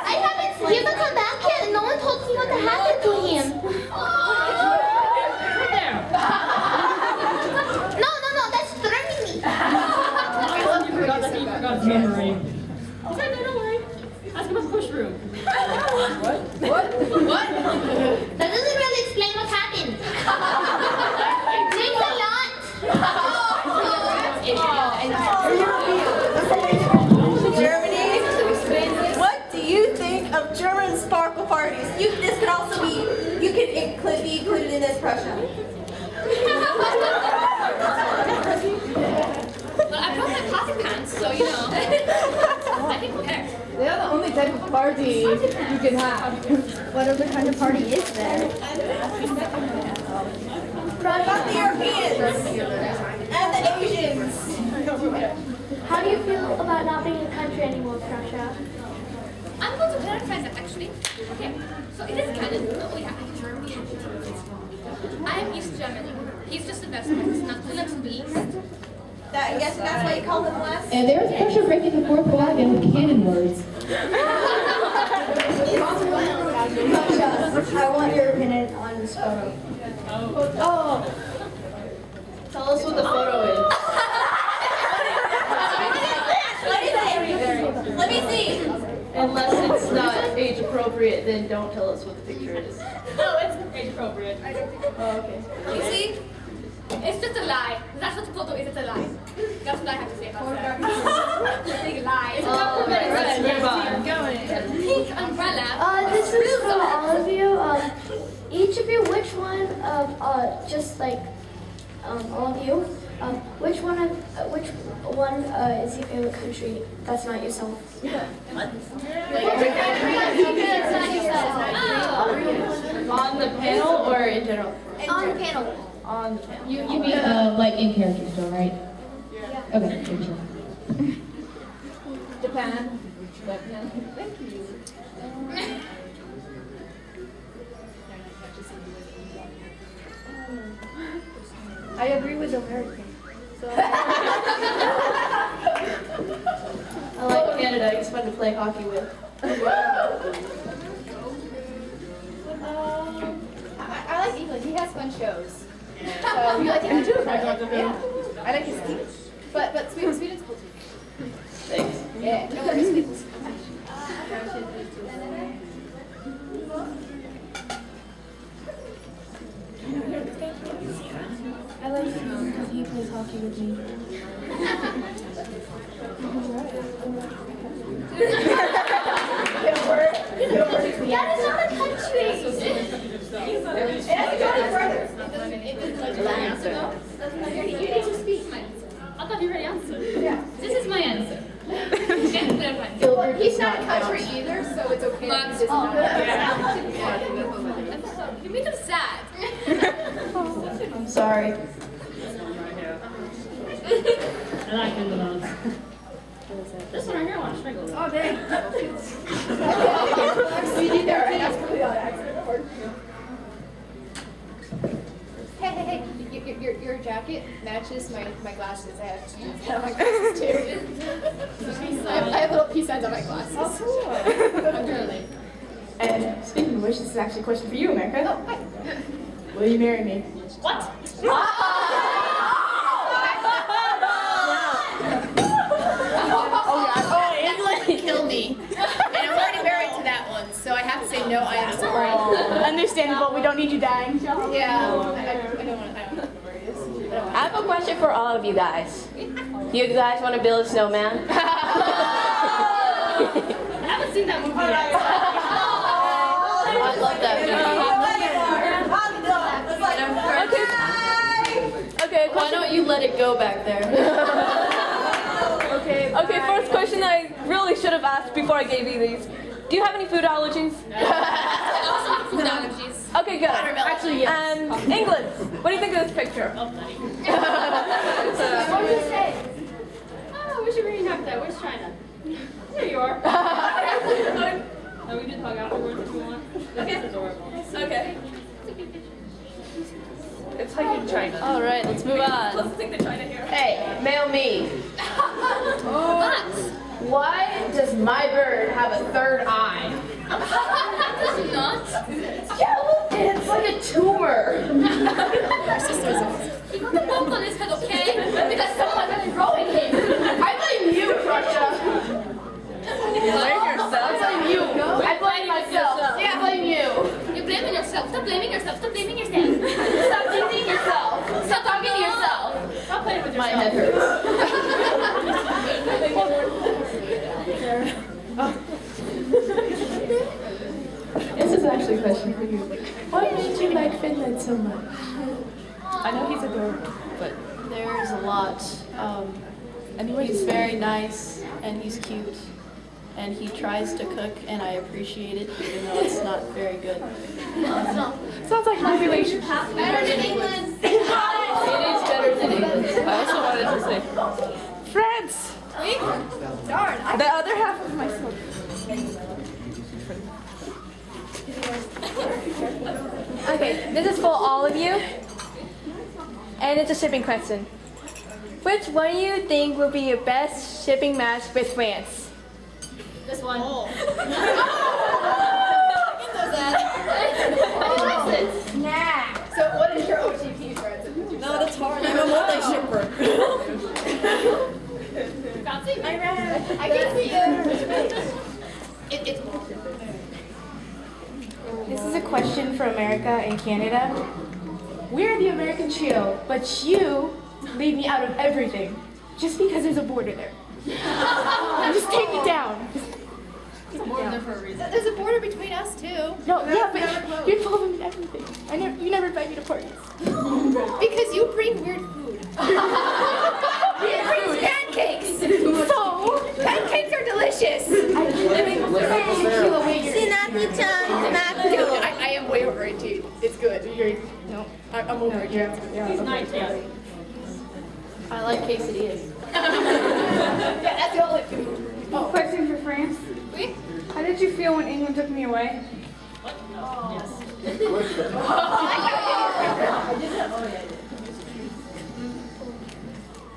I haven't seen him come back yet and no one told me what happened to him. No, that's Germany. You forgot that he forgot his memory. Okay, no, don't worry. Ask him about the push room. What? That doesn't really explain what happened. Thanks a lot. Germany, what do you think of German sparkle parties? This could also be, you could be included in this Prussia. Well, I brought my pocket pants, so you know. I think we're there. They're the only type of party you can have. What other kind of party is there? What about the Europeans and the Asians? How do you feel about not being a country anymore, Prussia? I'm going to clarify that actually. Okay, so it is canon. Oh yeah, Germany. I am East Germany. He's just the best one. It's not the next beast. I guess that's why you call them West. And there's Prussia breaking the fourth wall again with cannon words. I want your opinion on this photo. Oh. Tell us what the photo is. Let me see. Unless it's not age appropriate, then don't tell us what the picture is. No, it's age appropriate. Oh, okay. You see? It's just a lie. That's what the photo is. It's a lie. That's what I have to say about that. It's a big lie. It's Let's move on. pink umbrella. This is for all of you. Each of you, which one of just like all of you, which one is your favorite country that's not yourself? On the panel or in general? On the panel. On the panel. You mean like in character still, right? Yeah. Okay, good job. Japan. Thank you. I agree with America. So I like Canada. It's fun to play hockey with. I like England. He has fun shows. So you like England too? Yeah. I like his team. But Sweden's cool too. Thanks. Yeah. No worries, Sweden's. I like him because he plays hockey with me. That is not a country. You need to speak. I thought you already answered. Yeah. This is my answer. Well, he's not a country either, so it's okay. But, He's just not you made them sad. I'm sorry. I like the balloons. This one right here, I want to strangle. Oh, dang. You did that right. That's completely on accident. Hey. Your jacket matches my glasses. I have my glasses too. I have little peace signs on my glasses. Oh, cool. I'm currently. And speaking of which, this is actually a question for you, America. Oh, hi. Will you marry me? What? England kill me. And I'm already married to that one, so I have to say no, I am sorry. And understandable. We don't need you dying. Yeah. I don't want to. I have a question for all of you guys. You guys want to build a snowman? I haven't seen that movie yet. I love that movie. Okay, Why don't you let it go back there? Okay, first question I really should have asked before I gave you these. Do you have any food allergies? Food allergies. Okay, good. Actually, yes. England, what do you think of this picture? Oh, buddy. What did you say? Oh, we should reenact that. Where's China? There you are. Oh, we can talk afterwards if you want. Okay. That's adorable. Okay. It's like in China. All right, let's move on. Let's think the China here. Hey, male me. Why does my bird have a third eye? Does it not? Yeah, look, it's like a tumor. He got the bump on his head, okay? Because someone has been growing him. I blame you, Prussia. You blame yourself. I blame you. I blame myself. Yeah, I blame you. You're blaming yourself. Stop blaming yourself. Stop blaming yourself. Stop teasing yourself. Stop talking to yourself. Stop playing with My yourself. head hurts. This is actually a question for you. What made you like Finland so much? I know he's adorable, but There's a lot. He's very nice and he's cute. And he tries to cook and I appreciate it even though it's not very good. Sounds like my relationship. Better than England. it is better than English. I also wanted to say France. Darn. The other half of my soul. Okay, this is for all of you. And it's a shipping question. Which one do you think will be your best shipping match with France? This one. Oh. Nah. So what is your OTP, friends? No, that's hard. I'm a multi-shipper. Can't see me. I can see you. This is a question for America and Canada. We're the American trio, but you leave me out of everything just because there's a border there. Just take me down. There's a border there for a reason. There's a border between us too. No, yeah, but you're involved in everything. You never invite me to parties. Because you bring weird food. You bring pancakes. So, Pancakes are delicious. I am way over 18. It's good. I'm over it. He's 19. I like quesadillas. Yeah, that's the only food. question for France. Oui? How did you feel when England took me away?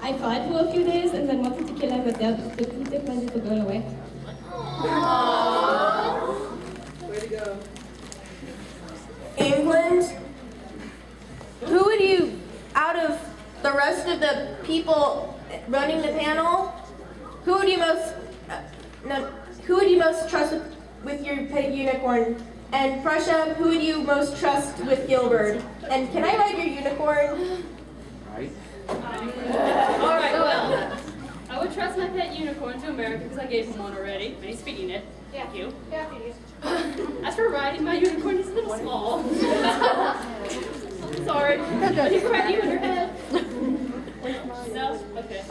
I cried for a few days and then wanted to kill him, but the didn't manage to go away. Way to go. England? Who would you, out of the rest of the people running the panel, who would you most trust with your pet unicorn? And Prussia, who would you most trust with Gilbert? And can I ride your unicorn? Alright, well, I would trust my pet unicorn to America because I gave him one already, and he's feeding it. Thank you. Yeah, As for riding my unicorn, he's a little small. Sorry. But he could ride you on your head. No? Okay. I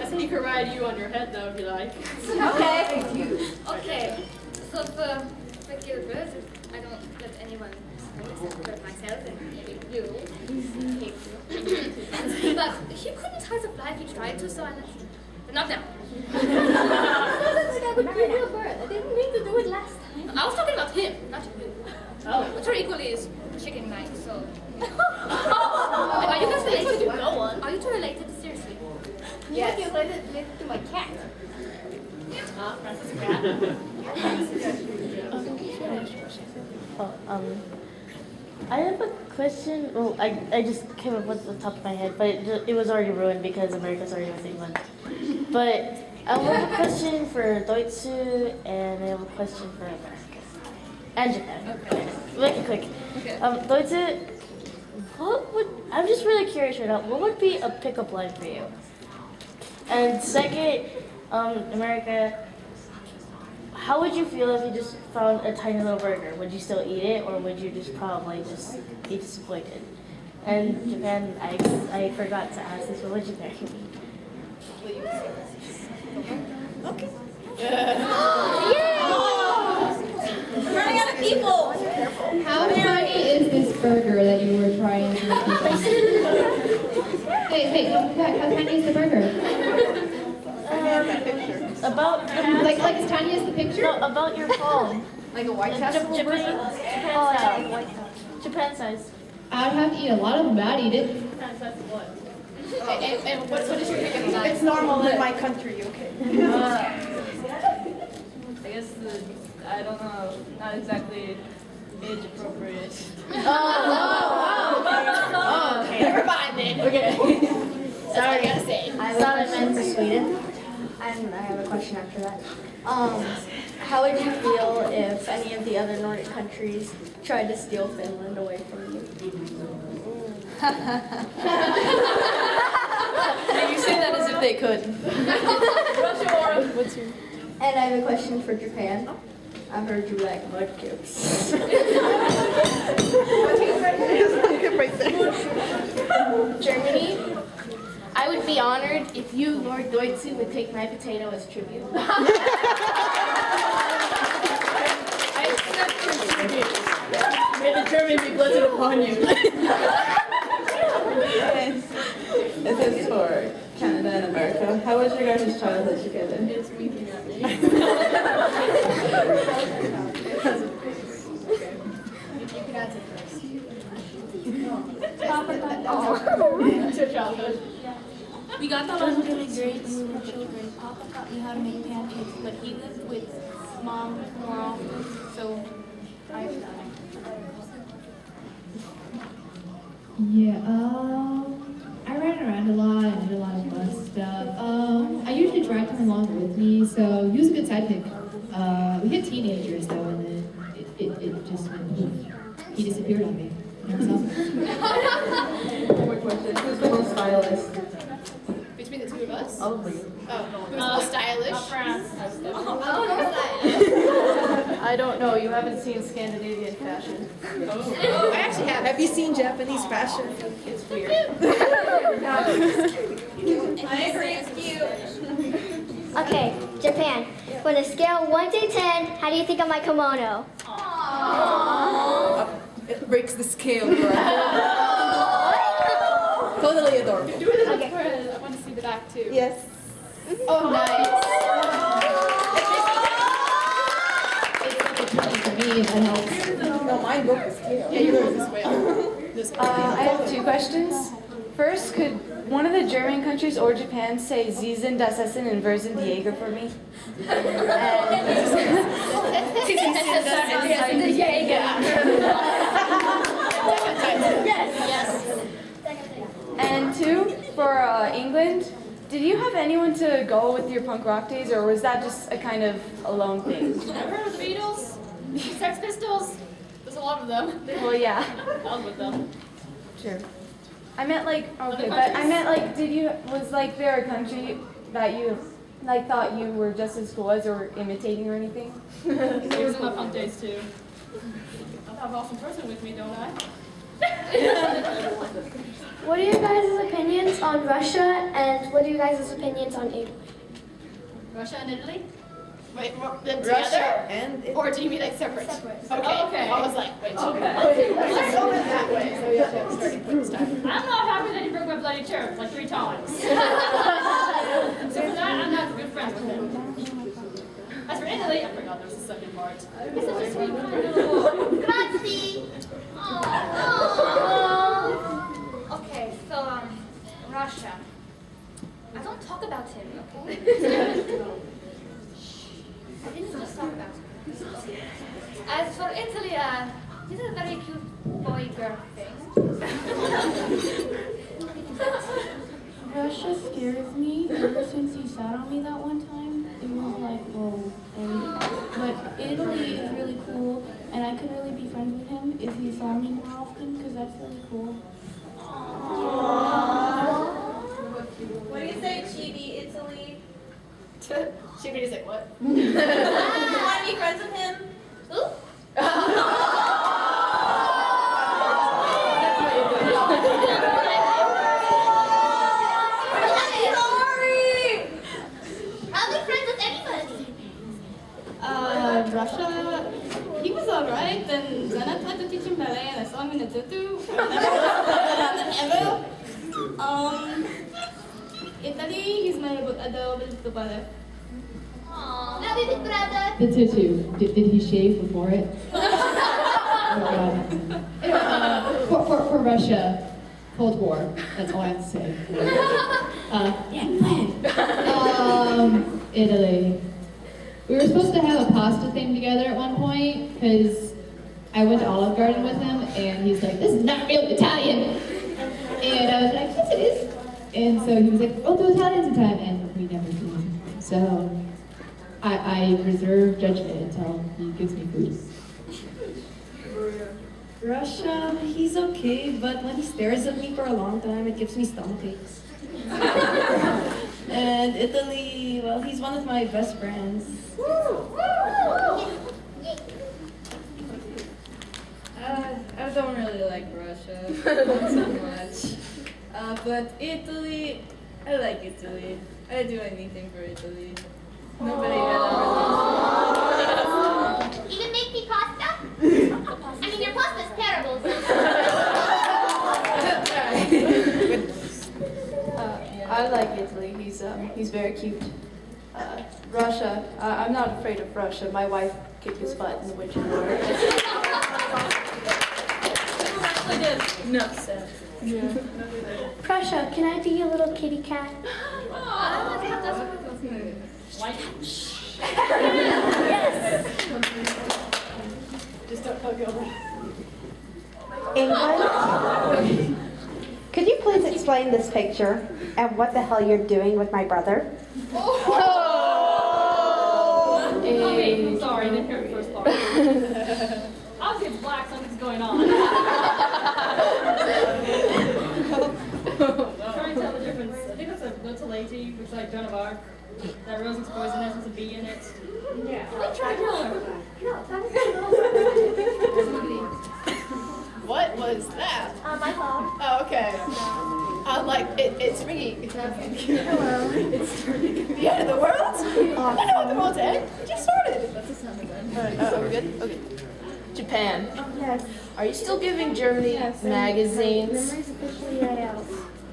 said he could ride you on your head though if you like. Okay. Okay. So for Gilbert, I don't let anyone know except for myself and maybe you. But he couldn't hurt a fly if he tried to, so I let him. But not now. Sounds like I would give you a bird. I didn't mean to do it last time. I was talking about him, not you. Oh. Which are equally as chicken nice, so. Are you guys related to no one? Are you two related? Seriously? Yes. You're related to my cat. Francis cat. I have a question. Well, I just came up with the top of my head, but it was already ruined because America's already with England. But I have a question for Deutsche and I have a question for America. And Japan. Okay. Make it quick. Okay. Leute, I'm just really curious right now, what would be a pickup line for you? And second, America, how would you feel if you just found a tiny little burger? Would you still eat it, or would you just probably just be disappointed? And Japan, I forgot to ask this, what would Japan eat? Okay. We're running out of people. How funny is this burger that you were trying to make? Hey, come back. How tiny is the burger? About like as tiny as the picture? No, about your palm. Like a White Castle Japan size. Japan size. I'd have to eat a lot of them, but I'd eat it. Japan size what? And what is your pickup line? It's normal in my country, okay? I guess I don't know, not exactly age appropriate. Okay, never mind then. Okay. Sorry, I gotta say. I thought I meant Sweden. And I have a question after that. How would you feel if any of the other Nordic countries tried to steal Finland away from you? You say that as if they could. What's your... And I have a question for Japan. I've heard you like mudkips. Germany, I would be honored if you, Lord Deutsche, would take my potato as tribute. I accept your tribute. May the German be blessed upon you. This is for Canada and America. How was your guys' childhood together? It's winking at me. You can answer first. It's your childhood. We got along really great when we were children. Papa taught me how to make pancakes, but he lived with Mom more often, so I done it. Yeah, I ran around a lot and did a lot of fun stuff. I usually dragged him along with me, so he was a good sidekick. We hit teenagers though, and then it just went poof. He disappeared on me. Never saw him. One more question. Who's the most stylish? Between the two of us? All of you. Who's most stylish? I don't know. You haven't seen Scandinavian fashion. Oh, I actually have. Have you seen Japanese fashion? It's weird. I agree, it's cute. Okay, Japan. On a scale of 1 to 10, how do you think of my kimono? It breaks the scale, bro. Totally adorable. Do it again. I want to see the back too. Yes. Oh, nice. For me, that helps. No, mine broke the scale. Yeah, you're going this way. I have two questions. First, could one of the German countries or Japan say Sie sind das Essen in Versen die Jäger for me? And two, for England, did you have anyone to go with your punk rock days, or was that just a kind of alone thing? Ever heard of the Beatles? Sex Pistols? There's a lot of them. Well, yeah. I was with them. Sure. I meant like, okay, but I meant like, was like there a country that you like thought you were just as cool as or imitating or anything? It was in my punk days too. I have an awesome person with me, don't I? What are your guys' opinions on Russia, and what are you guys' opinions on Italy? Russia and Italy? Wait, them Russia together? and Italy. Or do you mean like separate? Separate. Okay. Okay. I was like, wait. Okay. Let's go with that way. So we have to have a starting point this time. I'm not happy that he broke my bloody chair like 3 times. So for that, I'm not good friends with him. As for Italy, I forgot there was a second part. It's such a sweet Grazie. Okay, so Russia. I don't talk about him, okay? I didn't just talk about him. As for Italy, this is a very cute boy-girl thing. Russia scares me ever since he sat on me that one time. It was like, whoa. But Italy is really cool, and I could really be friends with him if he saw me more often, because that's really cool. What do you say, Chibi, Italy? Chibi is like, what? Do you want to be friends with him? Russia, he was alright, then I tried to teach him ballet and I saw him in a tutu. Italy, he's my adorable little brother. The tutu. Did he shave before it? For Russia, Cold War. That's all I have to say. Italy. We were supposed to have a pasta thing together at one point because I went to Olive Garden with him and he's like, "This is not real Italian." And I was like, "Yes, it is." And so he was like, "Oh, do Italian sometime," and we never did. So I reserve judgment until he gives me food. Russia, he's okay, but when he stares at me for a long time, it gives me stomach aches. And Italy, well, he's one of my best friends. I don't really like Russia, not so much. But Italy, I like Italy. I'd do anything for Italy. Nobody had Even make me pasta? I mean, your pasta's terrible. I like Italy. He's very cute. Russia, I'm not afraid of Russia. My wife kicked his butt in the witching war. Actually did. No, sad. Prussia, can I be your little kitty cat? White. Yes. Just don't poke over. England? Could you please explain this picture and what the hell you're doing with my brother? Okay, sorry, I didn't hear the first part. Obviously it's black, something's going on. Trying to tell the difference. I think that's a lady, which is like Joan of Arc. That rose is poisonous, there's a bee in it. Yeah. Let's try to kill her. What was that? My fault. Oh, okay. I'm like, it's me. Hello. It's starting. The end of the world? I don't want the world to end. It just started. That's the sound of it. Alright, are we good? Okay. Japan. Yes. Are you still giving Germany magazines? Memory's officially right out.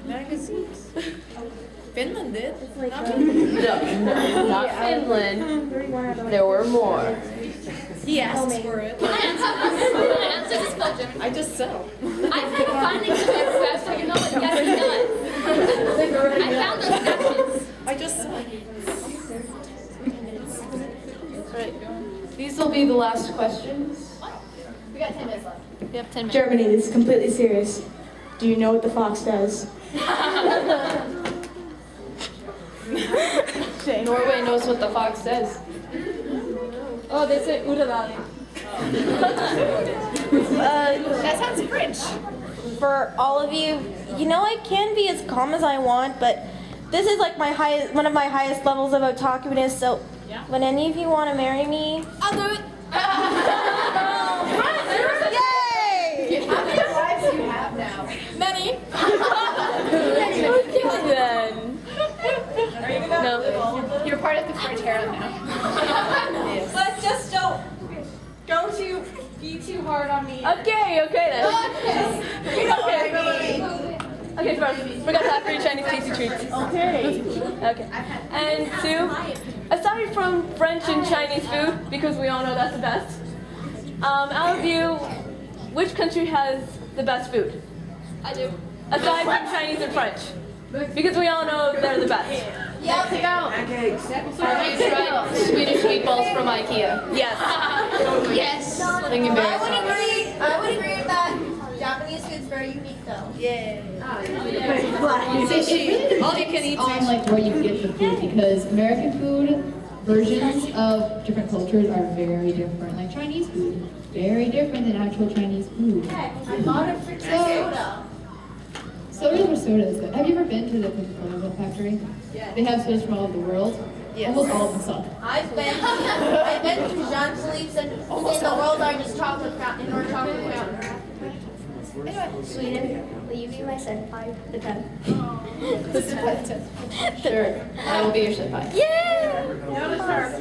Magazines? Finland did. Like, not Finland. No, not Finland. There were more. He asked for it. I just sell. I've had a finding of everywhere, so you know what? Yes, he does. I found those sketches. I just sell. Right. These will be the last questions. We got 10 minutes left. We have 10 minutes. Germany, this is completely serious. Do you know what the fox does? Norway knows what the fox says. Oh, they say Udalali. That sounds French. For all of you, you know I can be as calm as I want, but this is like one of my highest levels of otaku-ness, so when any of you want to marry me, I'll do it. Yay! How many wives do you have now? Many. Then. No, you're part of the French harem now. Yes. But just don't you be too hard on me. Okay then. Okay, first, we're gonna have 3 Chinese tasty treats. Okay. And 2, aside from French and Chinese food, because we all know that's the best, out of you, which country has the best food? I do. Aside from Chinese and French. Because we all know they're the best. Yeah, pick out. Have you tried Swedish meatballs from IKEA? Yes. Yes. Thank you very much. I would agree with that. Japanese food's very unique, though. Yeah. All you can eat. On like where you get the food because American food versions of different cultures are very different. Like Chinese food, very different than actual Chinese food. I thought of soda. Sodas are sodas. Though. Have you ever been to the Coca-Cola factory? Yeah. They have sodas from all over the world. Yes. Almost all of them suck. I've been to Jean Philippe's and the world's largest chocolate fountain, indoor chocolate fountain. Sweden, will you be my senpai? The 10. Sure, I will be your senpai. Yeah! Notice her.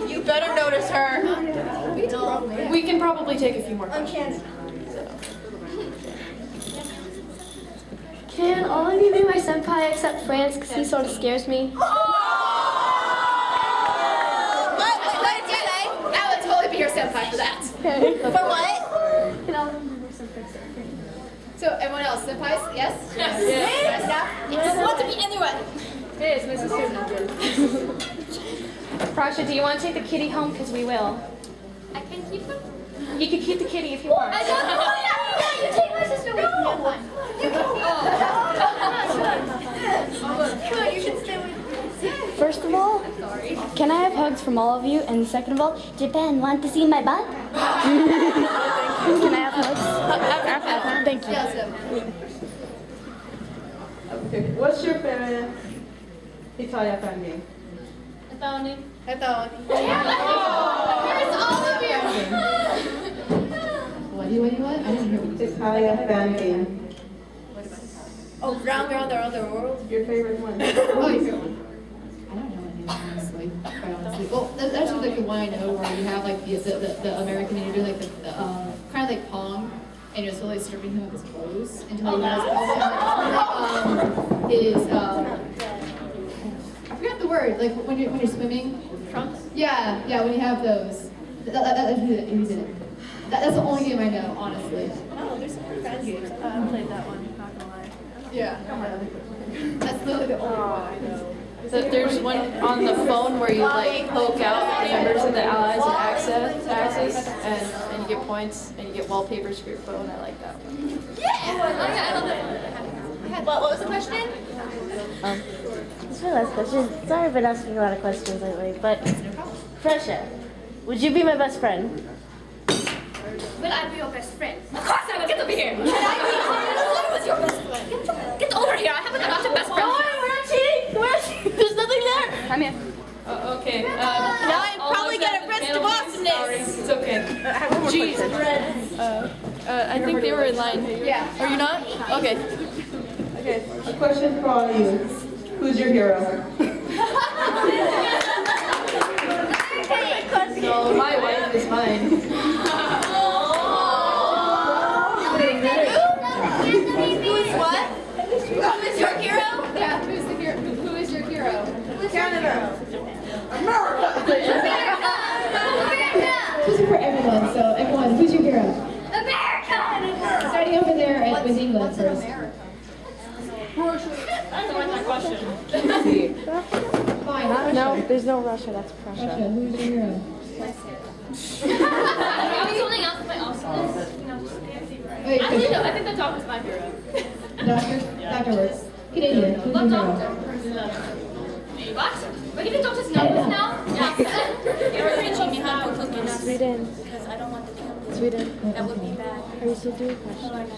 You better notice her. We can probably take a few more questions. Can all of you be my senpai except France, because he sort of scares me? What did you say? I would totally be your senpai for that. For what? Can all of you be my senpai except France? So everyone else, senpais? Yes? Yes. Yes. Want to be anyone? Hey, it's Mrs. Prasha, do you want to take the kitty home? Because we will. I can keep them? You can keep the kitty if you want. I don't know. Yeah, you take my sister away from me. Fine. Come on, you should stay with me. First of all, can I have hugs from all of you? And second of all, Japan, want to see my butt? Can I have hugs? Thank you. Okay. What's your favorite Hetalia Panel game? Hetalia. Here's all of you. What do you want? I didn't hear what you said. Hetalia Panel game. Oh, round around the world. Your favorite one? Oh, your favorite one. I don't know any, honestly. Quite honestly. Well, that's actually like the one I know where you have like the American and you do like the kind of like Pong, and you're slowly stripping him of his clothes until he has I forgot the word. Like when you're swimming. Trunks? Yeah, when you have those. He's in it. That's the only game I know, honestly. Oh, there's some more fun games. I haven't played that one, not gonna lie. Yeah. That's literally the only one I know. There's one on the phone where you like poke out members of the Allies and Axis, and you get points and you get wallpapers for your phone. I like that one. Yeah! I love it. What was the question? That's my last question. Sorry I've been asking a lot of questions lately, but Pressure, would you be my best friend? Will I be your best friend? Of course I will. Get over here. What was your best friend? Get over here. I haven't got your best friend. We're not cheating. There's nothing there. Come here. Okay. Now I'm probably gonna press to Boston this. It's okay. Jeez. I think they were in line. Yeah. Are you not? Okay. Okay. A question for all of you. Who's your hero? No, my wife is mine. Who is what? Who is your hero? Yeah, who's the hero? Who is your hero? Canada. America! This is for everyone, so everyone, who's your hero? America! Starting over there with England first. That's not my question. Fine, No, there's no Russia, that's Russia, Prussia. who's your hero? I was holding out for my awesomeness. You know, just fancy, right? Wait, Actually, no. I think the dog is my hero. Doctor works. Canadian, who's Love your doctor. hero? What? We're giving doctors numbers now? Yes. You're reaching behind for cooking us. Sweden. Because I don't want the camera. Sweden. That would be bad. Are you still doing questions?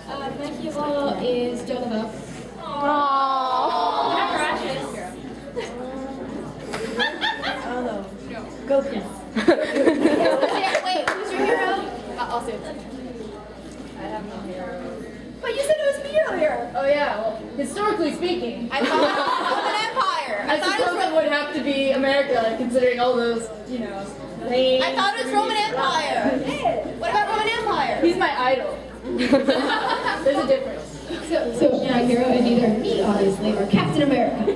My hero is Jonah Huff. Never actually. Goku. Wait, who's your hero? I'll say it. I have no hero. But you said it was me earlier. Oh yeah, well, historically speaking, I thought it was Roman Empire. I suppose it would have to be America, considering all those, you know, names. I thought it was Roman Empire. What about Roman Empire? He's my idol. There's a difference. So my hero is either me, obviously, or Captain America.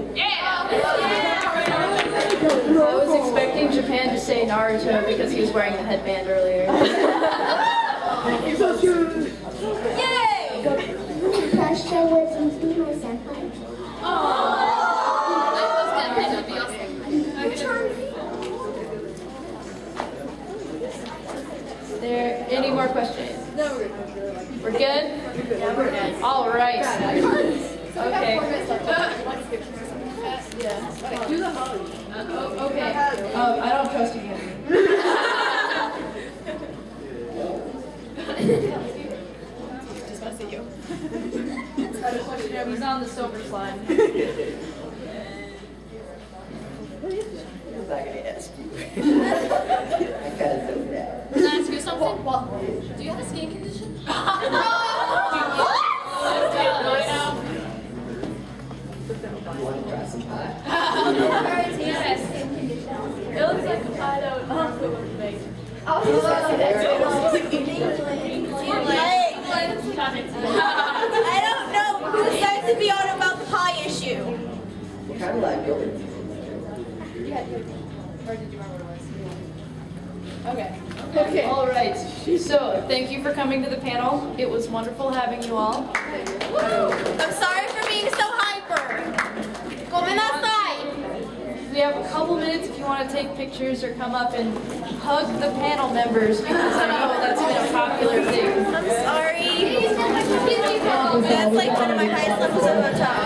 I was expecting Japan to say Naruto because he was wearing the headband earlier. So cute. Yay! Prussia, would you be my senpai? There any more questions? No, we're good. We're good? Yeah, we're good. All right. Okay. Yeah. Do the hug. Okay. I don't trust you yet. Just want to see you. I had a question. He's on the silver slide. I'm not gonna ask you. I gotta know that. Can I ask you something? Do you have a skin condition? You wanna try some pie? Yes. It looks like a pie that would not make. I don't know. This has to be on about the pie issue. What kind of liability? Or did you remember what it was? Okay. Okay. All right. So, thank you for coming to the panel. It was wonderful having you all. I'm sorry for being so hyper. Come outside. We have a couple minutes if you want to take pictures or come up and hug the panel members because I know that's been a popular thing. I'm sorry. That's like one of my highest levels of the top.